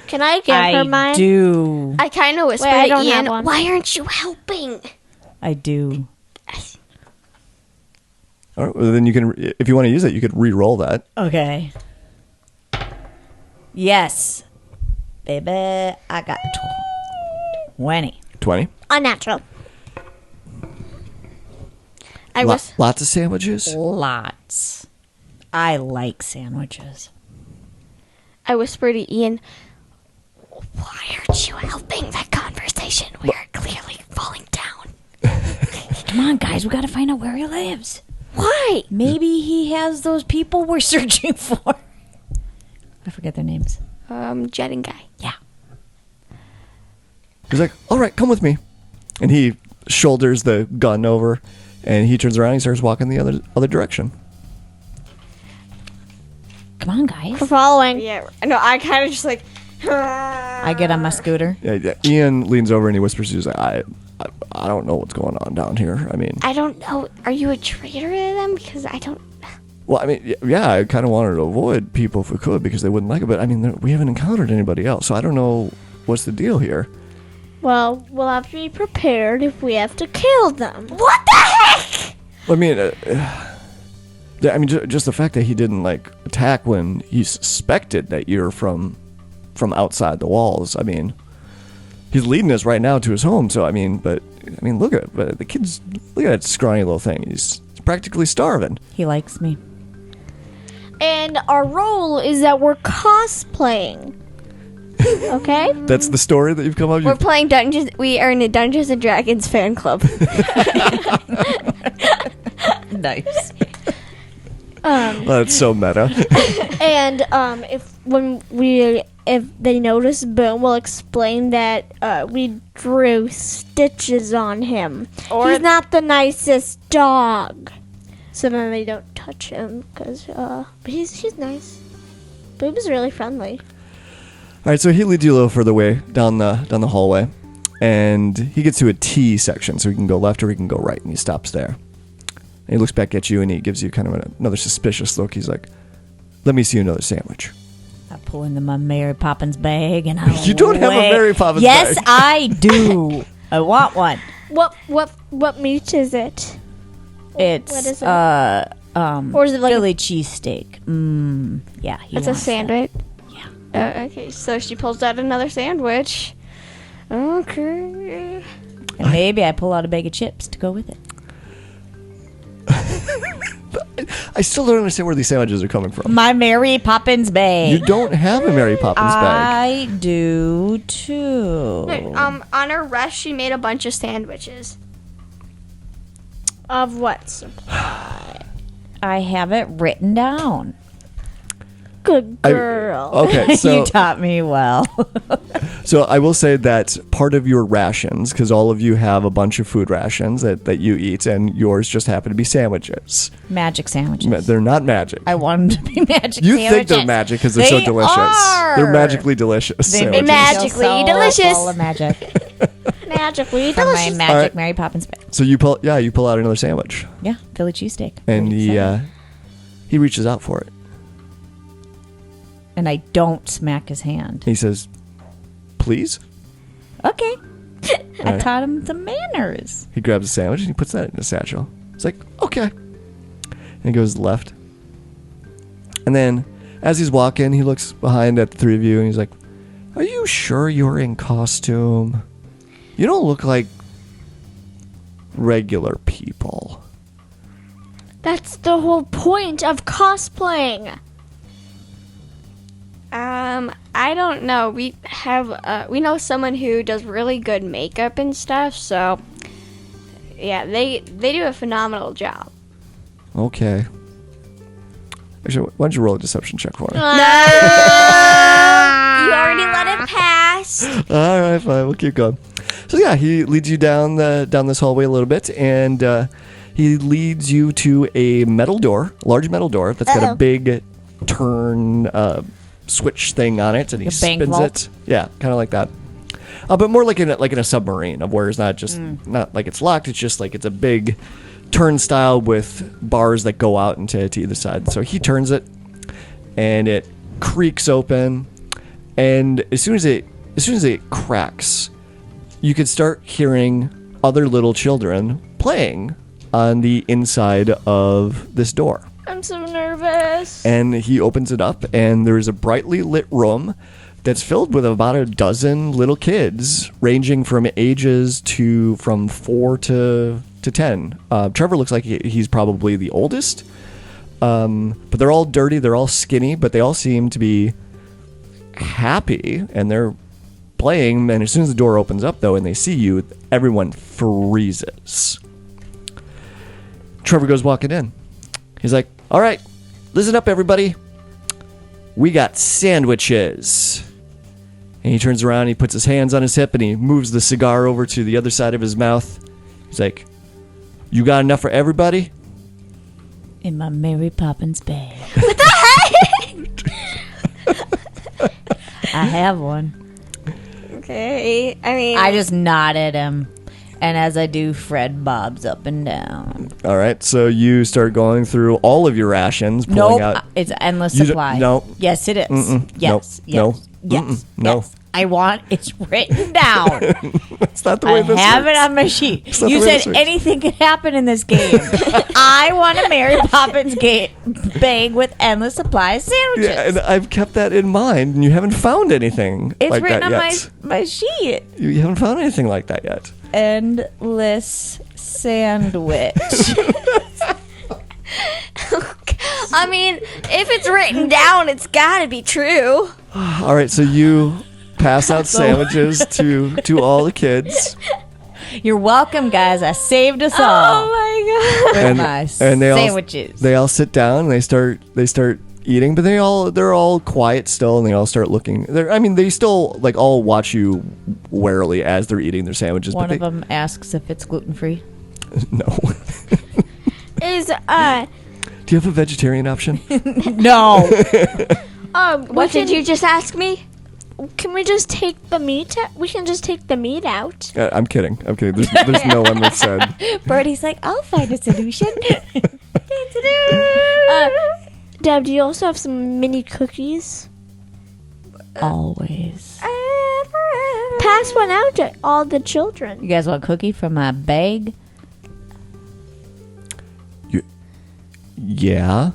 Can I give her mine? do. I kind of whispered Wait, I to don't Ian. have one. Why aren't you helping? I do. All right, well, then you can, if you want to use it, you could re-roll that. Okay. Yes. Baby, I got 20. 20. Unnatural. Lots of sandwiches. Lots. I like sandwiches. I whispered to Ian. Why aren't you helping that conversation? We are clearly falling down. Come on, guys. We got to find out where he lives. Why? Maybe he has those people we're searching for. I forget their names. Jed and Guy. Yeah. He's like, all right, come with me. And he shoulders the gun over, and he turns around and he starts walking the other direction. Come on, guys. We're following. Yeah, no, I kind of just like. I get on my scooter. Yeah. Ian leans over and he whispers, he's like, I don't know what's going on down here. I mean, I don't know. Are you a traitor to them? Because I don't. well, I mean, yeah, I kind of wanted to avoid people if we could because they wouldn't like it. But I mean, we haven't encountered anybody else, so I don't know what's the deal here. Well, we'll have to be prepared if we have to kill them. What the heck? I mean, just the fact that he didn't like attack when he suspected that you're from outside the walls. I mean, he's leading us right now to his home. So I mean, look at the kid's. Look at that scrawny little thing. He's practically starving. He likes me. And our role is that we're cosplaying. Okay? That's the story that you've come up with. We're playing Dungeons. We are in a Dungeons and Dragons fan club. Nice. That's so meta. And if they notice Boom, we'll explain that we drew stitches on him. He's not the nicest dog. So then they don't touch him because he's nice. Boom's really friendly. All right, so he leads you a little further away down the hallway, and he gets to a T section, so he can go left or he can go right, and he stops there. And he looks back at you, and he gives you kind of another suspicious look. He's like, "Let me see another sandwich." I pull into my Mary Poppins bag, and I You don't have a Mary Poppins Yes, bag. I do. I want one. What meat is it? It's What is it? or is it like Philly cheesesteak. Yeah, he It's a wants that. sandwich. Yeah. Okay, so she pulls out another sandwich. Okay. And maybe I pull out a bag of chips to go with it. I still don't understand where these sandwiches are coming from. My Mary Poppins bag. You don't have a Mary Poppins bag. I do too. On her rest, she made a bunch of sandwiches. Of what? I have it written down. Good girl. Okay, so You taught me well. So I will say that part of your rations, because all of you have a bunch of food rations that you eat, and yours just happen to be sandwiches. Magic sandwiches. They're not magic. I want them to be magic You sandwiches. think they're magic because they're so They delicious. are. They're magically delicious. They sandwiches. Magically feel so delicious. Full of magic. Magically From my delicious. magic Alright. Mary Poppins bag. So you pull out another sandwich, Yeah, Philly cheesesteak. and Pretty he reaches out for it. and I don't smack his hand. He says, "Please." Okay. I Right. taught him some manners. He grabs a sandwich and he puts that in his satchel. He's like, "Okay," and he goes left. And then, as he's walking, he looks behind at the three of you, and he's like, "Are you sure you're in costume? You don't look like regular people." That's the whole point of cosplaying. I don't know. We know someone who does really good makeup and stuff, so yeah, they do a phenomenal job. Okay. Actually, why don't you roll a deception check for me? You already let it pass. All right, fine. We'll keep going. So yeah, he leads you down this hallway a little bit, and he leads you to a large metal door that's got a big turn switch thing on it, and he A bank spins vault? it. Yeah, kind of like that. But more like in a submarine, of where it's not just not like it's locked. It's just like it's a big turnstile with bars that go out into either side. So he turns it, and it creaks open, and as soon as it cracks, you can start hearing other little children playing on the inside of this door. I'm so nervous. And he opens it up, and there's a brightly lit room that's filled with about a dozen little kids, ranging from ages from 4 to 10. Trevor looks like he's probably the oldest, but they're all dirty, they're all skinny, but they all seem to be happy, and they're playing. And as soon as the door opens up, though, and they see you, everyone freezes. Trevor goes walking in. He's like, all right, listen up, everybody. We got sandwiches. And he turns around, he puts his hands on his hip, and he moves the cigar over to the other side of his mouth. He's like, you got enough for everybody? In my Mary Poppins bag. What the heck? I have one. Okay. I mean, I just nod at him. And as I do, Fred bobs up and down. All right, so you start going through all of your rations, pulling out. It's endless You don't- supply. no. Yes, it is. Mm-mm. Yes. No. Yes. Yes. No. Yes. I want it's written down. That's not the way I this have works. it on my sheet. not You the way said this works. anything could happen in this game. I want a Mary Poppins bag with endless supply of sandwiches. Yeah, and I've kept that in mind, and you haven't found anything It's like written that on yet. my sheet. You haven't found anything like that yet. Endless sandwich. I mean, if it's written down, it's gotta be true. All right, so you pass out sandwiches to all the kids, You're welcome, guys. I saved us all. Oh my god. With and my they sandwiches. they all sit down and they start eating, but they're all quiet still, and they all start looking. They still like all watch you warily as they're eating their sandwiches. One but of them asks if it's gluten free. no. Is Do you have a vegetarian option? No. What did you just ask me? Can we just take the meat? We can just take the meat out. I'm kidding. There's no one that said. Birdie's like, I'll find a solution. Deb, do you also have some mini cookies? Always. Pass one out to all the children. You guys want a cookie from my bag? Yeah.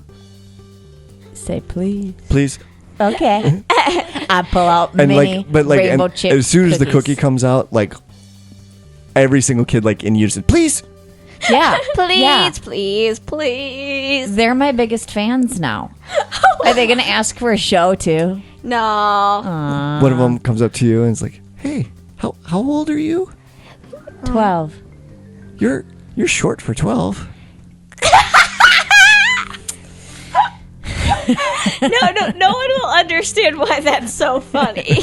Say please. Please. Okay. I pull out And mini rainbow and chip as soon as the cookies. cookie comes out, like every single kid like in unison, please. Yeah. Please, Yeah. please, please. They're my biggest fans now. Are they going to ask for a show too? No. One of them comes up to you and is like, "Hey, how old are you? 12. You're short for 12." No one will understand why that's so funny.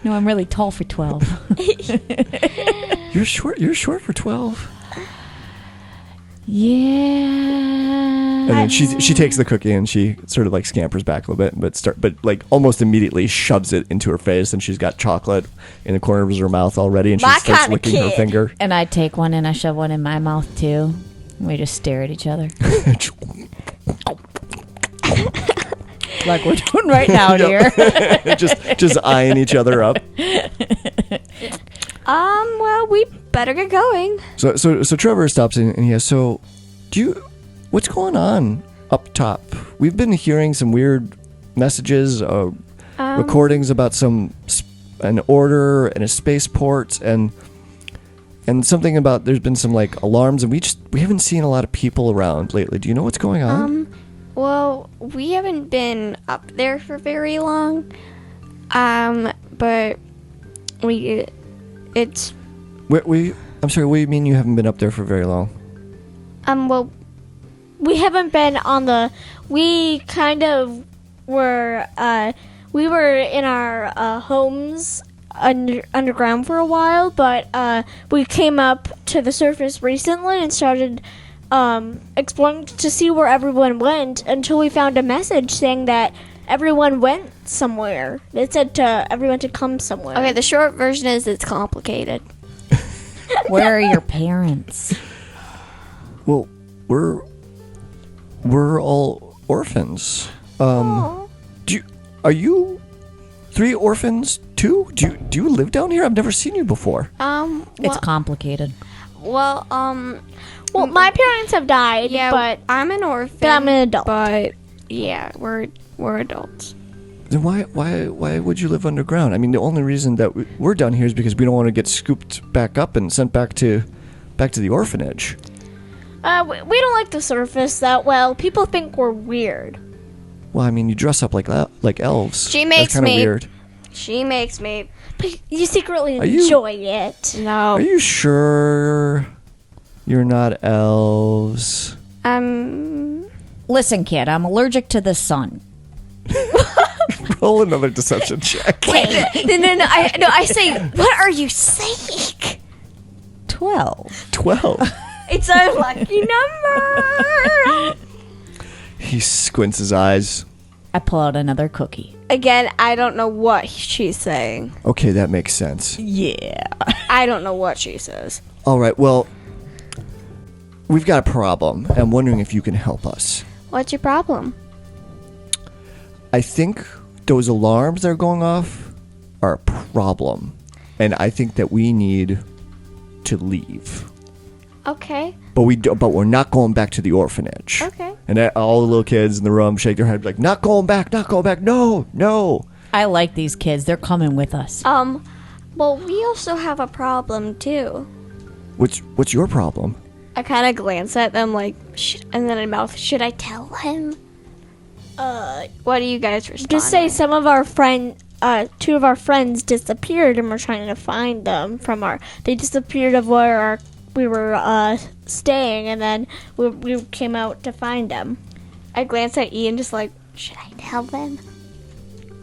No, I'm really tall for 12. You're short for 12. Yeah. And then she takes the cookie and she sort of like scampers back a little bit, but like almost immediately shoves it into her face, and she's got chocolate in the corner of her mouth already, and she My starts kinda licking her kid. finger. And I take one and I shove one in my mouth too. We just stare at each other. Like we're doing right now here. just eyeing each other up. Well, we better get going. So Trevor stops in and he has, so what's going on up top? We've been hearing some weird messages, recordings about an order and a spaceport and something about there's been some like alarms, and we haven't seen a lot of people around lately. Do you know what's going on? Well, we haven't been up there for very long. But it's I'm sorry, what do you mean you haven't been up there for very long? well, We haven't been on the. We kind of were. We were in our homes underground for a while, but we came up to the surface recently and started exploring to see where everyone went until we found a message saying that everyone went somewhere. It said to everyone to come somewhere. okay, the short version is it's complicated. Where are your parents? Well, we're all orphans. Are you 3 orphans too? Do you live down here? I've never seen you before. It's complicated. Well, Well, my parents have died, yeah, but I'm an orphan. But I'm an adult. But yeah, we're adults. Then why would you live underground? I mean, the only reason that we're down here is because we don't want to get scooped back up and sent back to the orphanage. we don't like the surface that well. People think we're weird. Well, I mean, you dress up like elves. She makes That's kind of me. weird. She makes me. But you secretly Are you- enjoy it. No. Are you sure you're not elves? Listen, kid, I'm allergic to the sun. Roll another deception check. No. I say, what are you saying? 12. 12. It's a lucky number. He squints his eyes. I pull out another cookie. Again, I don't know what she's saying. Okay, that makes sense. Yeah. I don't know what she says. All right, well, we've got a problem. I'm wondering if you can help us. What's your problem? I think those alarms that are going off are a problem. And I think that we need to leave. Okay. But we're not going back to the orphanage. Okay. And all the little kids in the room shake their head like, not going back, no. I like these kids. They're coming with us. Well, we also have a problem too. What's your problem? I kind of glance at them like, and then in mouth, should I tell him? What do you guys respond? Just say with? some of our two of our friends disappeared, and we're trying to find them they disappeared of where we were staying, and then we came out to find them. I glance at Ian, just like, should I tell them?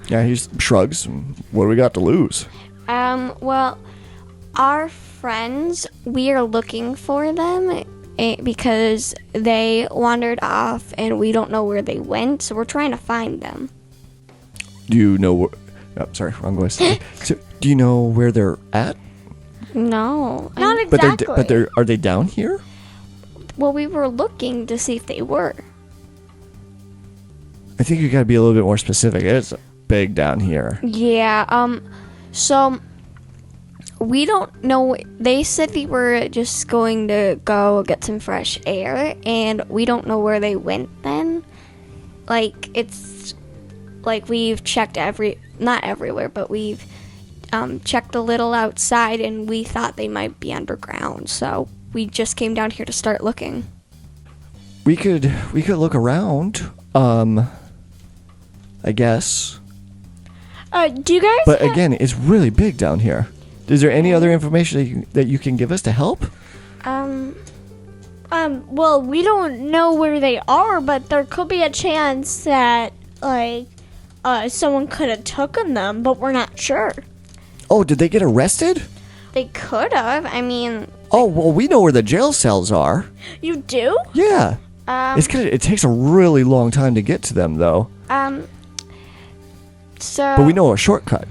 Yeah, he shrugs. What do we got to lose? Well, our friends, we are looking for them because they wandered off and we don't know where they went, so we're trying to find them. Do you know where... Oh, sorry, wrong voice. So, do you know where they're at? No. Not But exactly. are they down here? Well, we were looking to see if they were. I think you got to be a little bit more specific. It's big down here. Yeah, so we don't know. They said they were just going to go get some fresh air, and we don't know where they went then. Like, it's like we've checked not everywhere, but we've checked a little outside, and we thought they might be underground, so we just came down here to start looking. We could look around. I guess. Do you guys? But again, it's really big down here. Is there any other information that you can give us to help? Well, we don't know where they are, but there could be a chance that someone could have taken them, but we're not sure. Oh, did they get arrested? They could have. I mean, Oh, well, we know where the jail cells are. You do? Yeah. It takes a really long time to get to them, though. so. But we know a shortcut.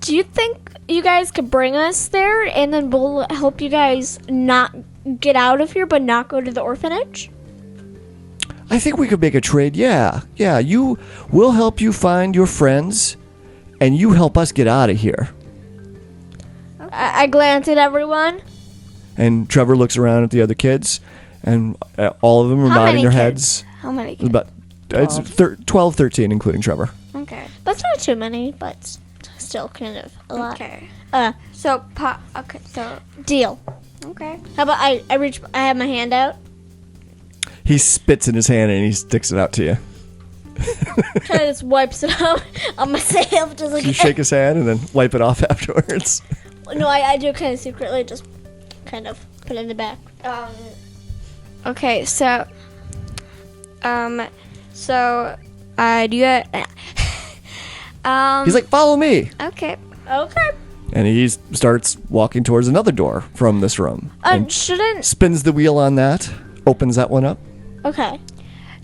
Do you think you guys could bring us there, and then we'll help you guys not get out of here, but not go to the orphanage? I think we could make a trade. Yeah. We'll help you find your friends, and you help us get out of here. I glance at everyone. And Trevor looks around at the other kids, and all of them are How nodding many their kids? heads. How many It's kids? about 12, 13, including Trevor. Okay. That's not too many, but still kind of a lot. Okay. So, So, deal. okay. How about I have my hand out. He spits in his hand and he sticks it out to you. Kind of just wipes it out on myself. Just like You shake his hand and then wipe it off afterwards. No, I do kind of secretly just kind of put it in the back. Okay, so, do you, He's like, follow me. okay. Okay. And he starts walking towards another door from this room. And Shouldn't. spins the wheel on that, opens that one up. Okay.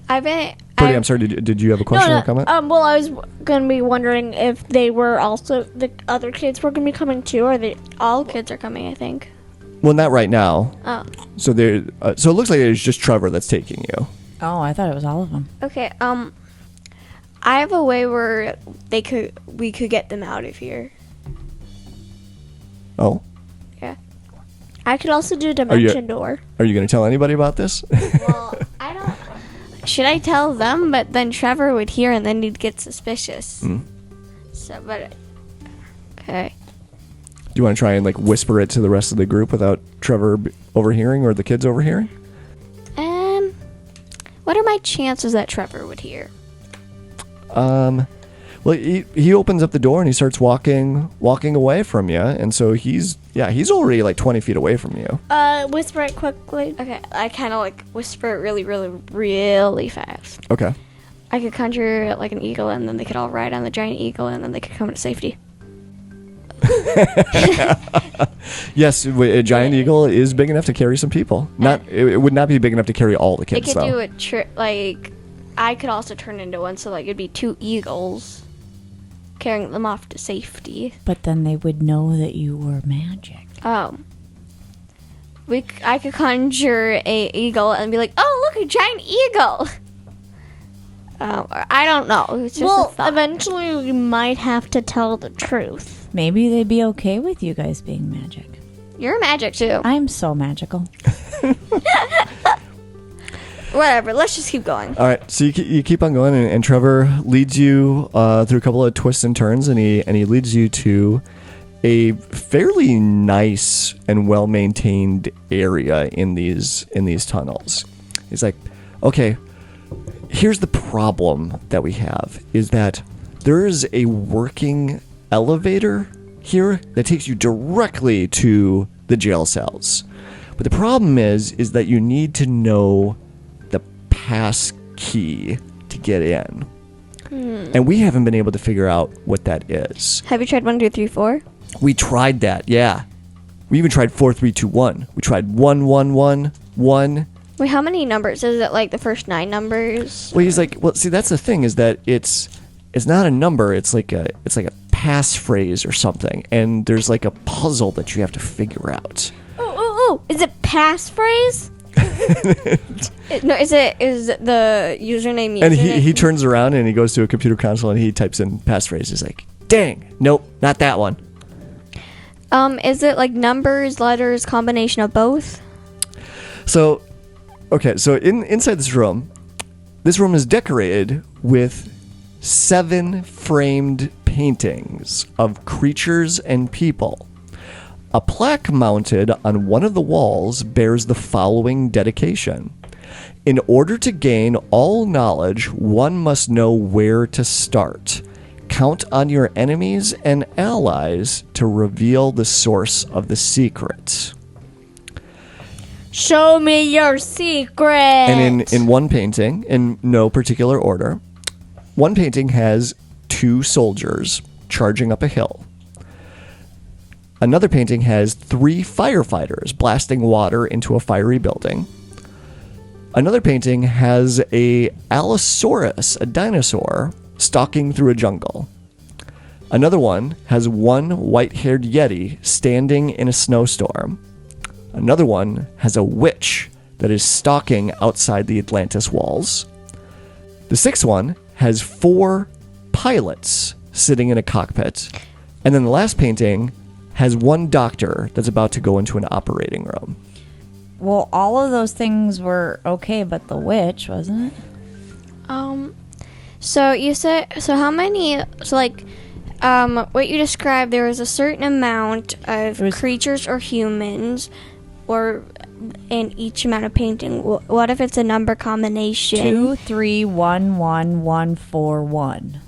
Pretty, I'm sorry, did you have a question or comment? Well, I was gonna be wondering if they were also the other kids were gonna be coming too, or they All kids are coming, I think. Well, not right now. Oh. So so it looks like it's just Trevor that's taking you. Oh, I thought it was all of them. Okay, I have a way where we could get them out of here. Oh, I could also do a dimension door. are you going to tell anybody about this? Well, I don't. Should I tell them? But then Trevor would hear, and then he'd get suspicious. So, but okay. Do you want to try and like whisper it to the rest of the group without Trevor overhearing or the kids overhearing? What are my chances that Trevor would hear? Well, Well, he opens up the door and he starts walking away from you, and so he's already like 20 feet away from you. Whisper it quickly. Okay, I kind of like whisper it really, really, really fast. Okay. I could conjure like an eagle, and then they could all ride on the giant eagle, and then they could come to safety. Yes, a giant eagle is big enough to carry some people. It would not be big enough to carry all the They kids, could though. do a trip, like, I could also turn into one, so like it'd be 2 eagles carrying them off to safety. But then they would know that you were magic. I could conjure a eagle and be like, oh, look, a giant eagle. I don't know. It's just a thought. Eventually we might have to tell the truth. Maybe they'd be okay with you guys being magic. You're magic too. I'm so magical. Whatever. Let's just keep going. All right, so you keep on going, and Trevor leads you through a couple of twists and turns, and he leads you to a fairly nice and well maintained area in these tunnels. He's like, okay, here's the problem that we have is that there is a working elevator here that takes you directly to the jail cells. But the problem is that you need to know the pass key to get in. And we haven't been able to figure out what that is. Have you tried 1, 2, 3, 4? We tried that, yeah. We even tried 4, 3, 2, 1. We tried 1, 1, 1, 1. Wait, how many numbers? Is it like the first 9 numbers? Well, he's like, well, see, that's the thing is that it's not a number. It's like a passphrase or something, and there's like a puzzle that you have to figure out. Oh! Is it passphrase? No, is the username? And he turns around and he goes to a computer console and he types in passphrase. He's like, dang, nope, not that one. Is it like numbers, letters, combination of both? So, okay, so inside this room is decorated with 7 framed paintings of creatures and people. A plaque mounted on one of the walls bears the following dedication. In order to gain all knowledge, one must know where to start. Count on your enemies and allies to reveal the source of the secret. Show me your secret. And in one painting, in no particular order, one painting has 2 soldiers charging up a hill. Another painting has 3 firefighters blasting water into a fiery building. Another painting has a Allosaurus, a dinosaur, stalking through a jungle. Another one has one white-haired Yeti standing in a snowstorm. Another one has a witch that is stalking outside the Atlantis walls. The 6th one has 4 pilots sitting in a cockpit. And then the last painting has one doctor that's about to go into an operating room. Well, all of those things were okay, but the witch, wasn't it? So you said, so how many, so like, what you described, there was a certain amount of creatures or humans, or in each amount of painting. What if it's a number combination? 2, 3, 1, 1, 1, 4, 1.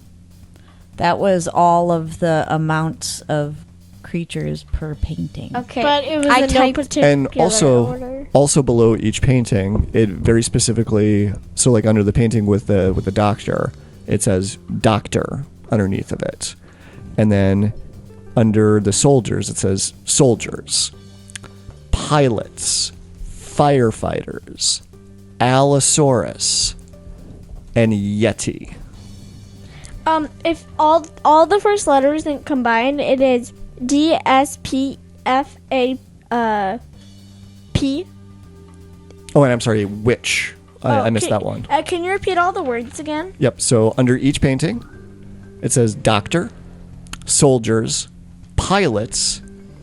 That was all of the amounts of creatures per painting. Okay. But it was I in no typed- particular And order. also below each painting, it very specifically, so like under the painting with the doctor, it says doctor underneath of it. And then under the soldiers, it says soldiers, pilots, firefighters, Allosaurus, and Yeti. If all the first letters combined, it is DSPFAP. P. Oh, and I'm sorry, witch. I missed that one. Can you repeat all the words again? Yep, so under each painting, it says doctor, soldiers, pilots,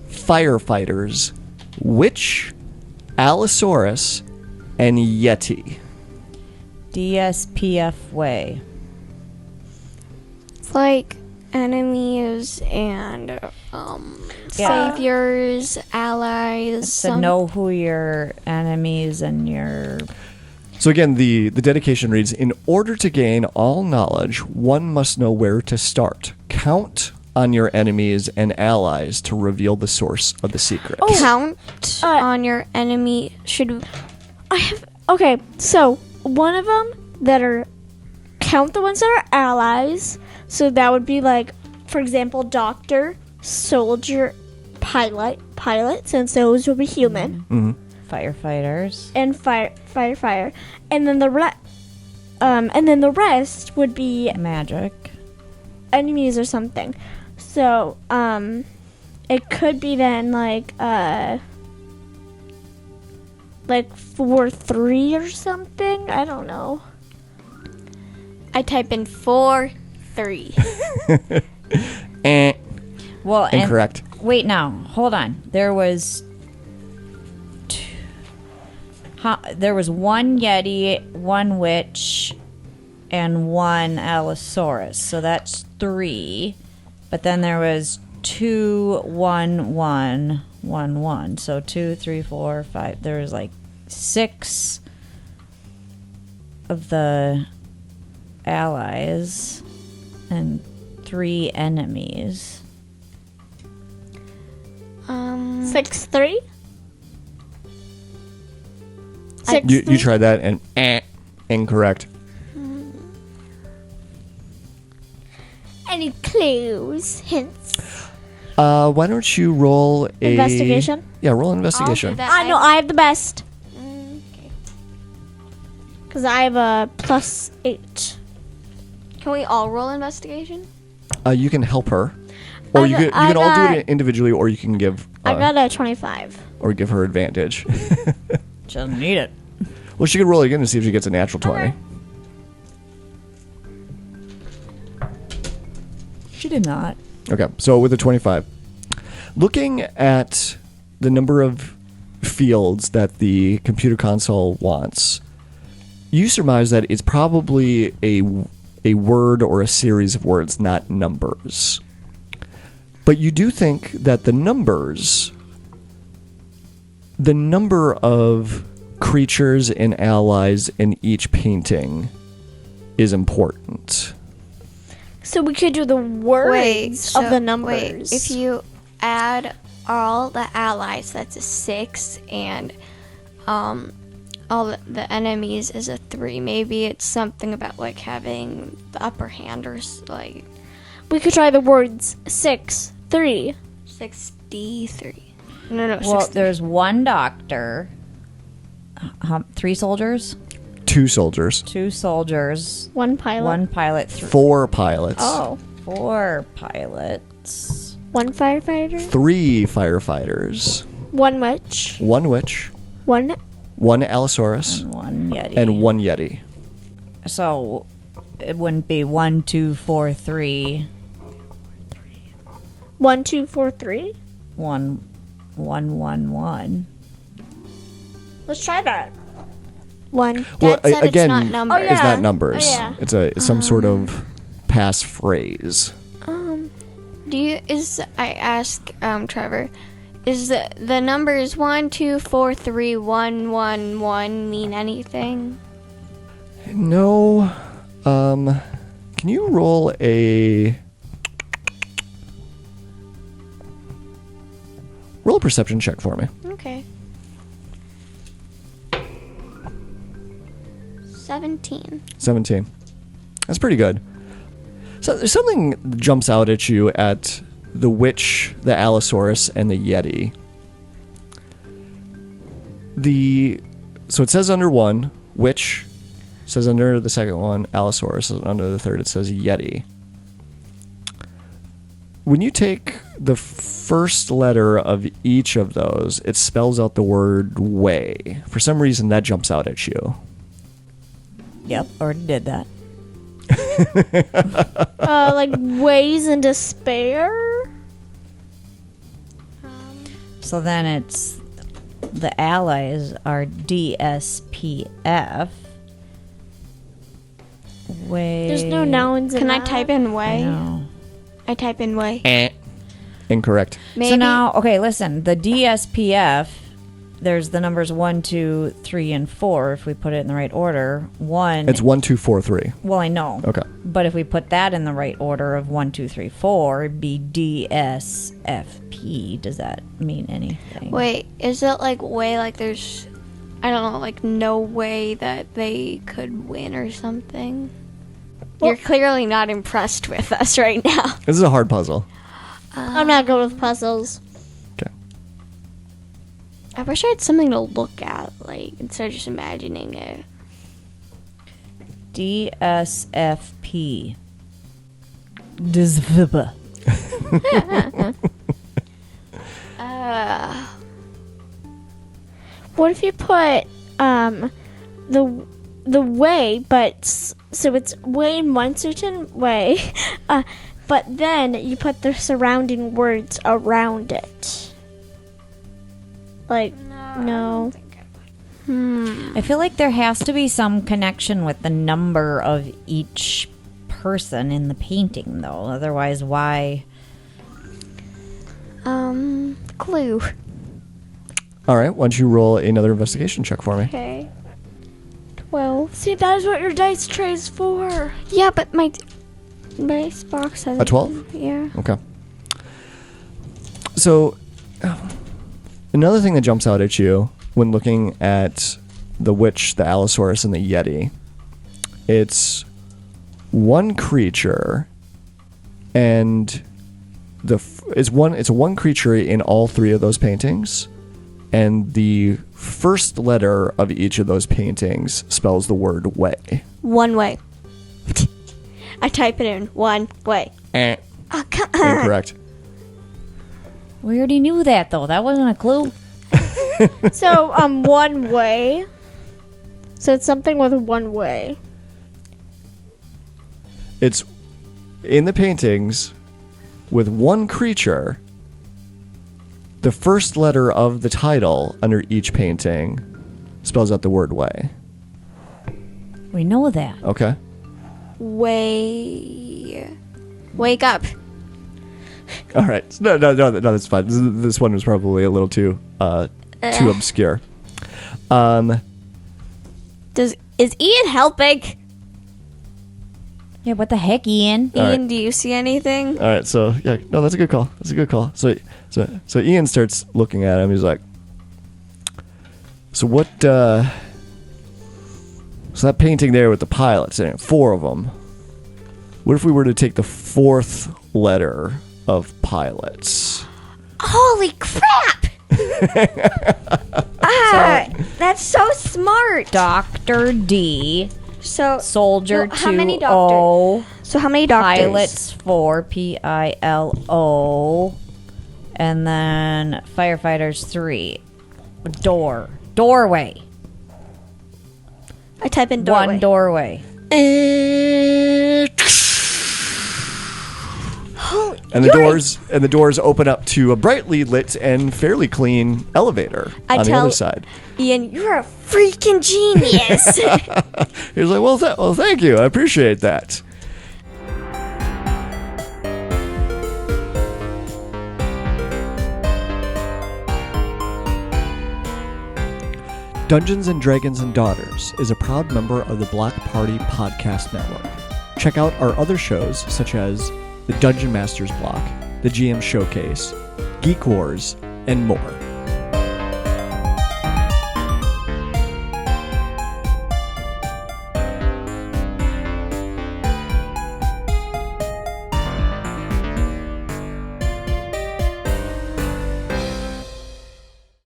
firefighters, witch, Allosaurus, and Yeti. DSPF way. It's like enemies and saviors, allies. To know who your enemies and your So again, the dedication reads, in order to gain all knowledge, one must know where to start. Count on your enemies and allies to reveal the source of the secret. Count on your enemy. Okay, so one of them that are count the ones that are allies. So that would be like, for example, doctor, soldier, pilot, since those would be human, Firefighters. and fire, and then the rest would be Magic. enemies or something. So it could be then like 4-3 or something. I don't know. I type in 4-3. Well, Incorrect. Wait, now, hold on. There was one Yeti, one witch, and one Allosaurus. So that's 3. But then there was 2, 1, 1, 1, 1. So 2, 3, 4, 5. There was like 6 of the allies and 3 enemies. 6-3. You tried that and incorrect. Any clues, hints? Why don't you roll a Investigation? Yeah, roll an investigation. I know I have the best. Because I have a +8. Can we all roll investigation? You can help her, or you can all do it individually, or you can give I got a 25. or give her advantage. She doesn't need it. Well, she could roll again to see if she gets a natural 20. She did not. Okay, so with a 25. Looking at the number of fields that the computer console wants, you surmise that it's probably a word or a series of words, not numbers. But you do think that the number of creatures and allies in each painting is important. So we could do the words of the numbers. If you add all the allies, that's a 6, and all the enemies is a 3. Maybe it's something about like having the upper hand or like we could try the words 6-3. 63. No, Well, 63. there's one doctor, 3 soldiers, 2 soldiers, 2 soldiers, One pilot. 1 pilot, 4 pilots, 4 pilots, 1 firefighter. 3 firefighters, 1 witch. 1 witch, 1 1 Allosaurus, 1 Yeti. and 1 Yeti. So it wouldn't be 1, 2, 4, 3, 1, 2, 4, 3. 1, 1, 1, 1. Let's try that. 1. Well, Dad said again, it's not numbers. It's not numbers. Oh, yeah. It's some sort of passphrase. I ask Trevor, is the numbers 1, 2, 4, 3, 1, 1, 1 mean anything? No. Can you roll a perception check for me? Okay. 17. 17. That's pretty good. So there's something that jumps out at you at the witch, the Allosaurus, and the Yeti. So it says under 1, witch. It says under the second one, Allosaurus. And under the third, it says Yeti. When you take the first letter of each of those, it spells out the word way. For some reason, that jumps out at you. Yep, already did that. Like ways in despair. So then it's the allies are DSPF. Way. There's no nouns in Can I that. type in I way? know. I type in way. Incorrect. Maybe. So now, okay, listen. The DSPF there's the numbers 1, 2, 3, and 4. If we put it in the right order, 1. It's 1, 2, 4, 3. Well, I know. Okay. But if we put that in the right order of 1, 2, 3, 4, it'd be D, S, F, P. Does that mean anything? Wait, is it like way like there's, I don't know, like no way that they could win or something? You're clearly not impressed with us right now. This is a hard puzzle. I'm not good with puzzles. Okay. I wish I had something to look at, like, instead of just imagining it. D, S, F, P. Dzvb. What if you put the way, so it's way in one certain way, but then you put the surrounding words around it? Like, no. I feel like there has to be some connection with the number of each person in the painting, though. Otherwise, why? Clue. All right. Why don't you roll another investigation check for me? Okay. 12. See, that is what your dice tray is for. Yeah, but my dice box has A 12? Yeah. Okay. So, another thing that jumps out at you when looking at the witch, the Allosaurus, and the Yeti, it's one creature, and it's a one creature in all three of those paintings, and the first letter of each of those paintings spells the word way. One way. I type it in. One way. Oh, come on. Incorrect. We already knew that, though. That wasn't a clue. So, one way. So it's something with one way. It's in the paintings with one creature. The first letter of the title under each painting spells out the word way. We know that. Okay. Wake up. All right. No, that's fine. This one was probably a little too obscure. Is Ian helping? Yeah, what the heck, Ian? All Ian, right. do you see anything? All right. So yeah, no, that's a good call. That's a good call. So Ian starts looking at him. He's like, so what? So that painting there with the pilots in it, 4 of them. What if we were to take the 4th letter of pilots? Holy crap! That's so smart. Dr. D. So Soldier how many 2O. So how many doctors? Pilots 4, PILO. And then firefighters 3. Doorway. I type in doorway. One doorway. And the doors open up to a brightly lit and fairly clean elevator on the other side. Ian, you're a freaking genius. He's like, well, thank you. I appreciate that. Dungeons & Dragons & Daughters is a proud member of the Black Party Podcast Network. Check out our other shows such as the Dungeon Masters Block, the GM Showcase, Geek Wars, and more.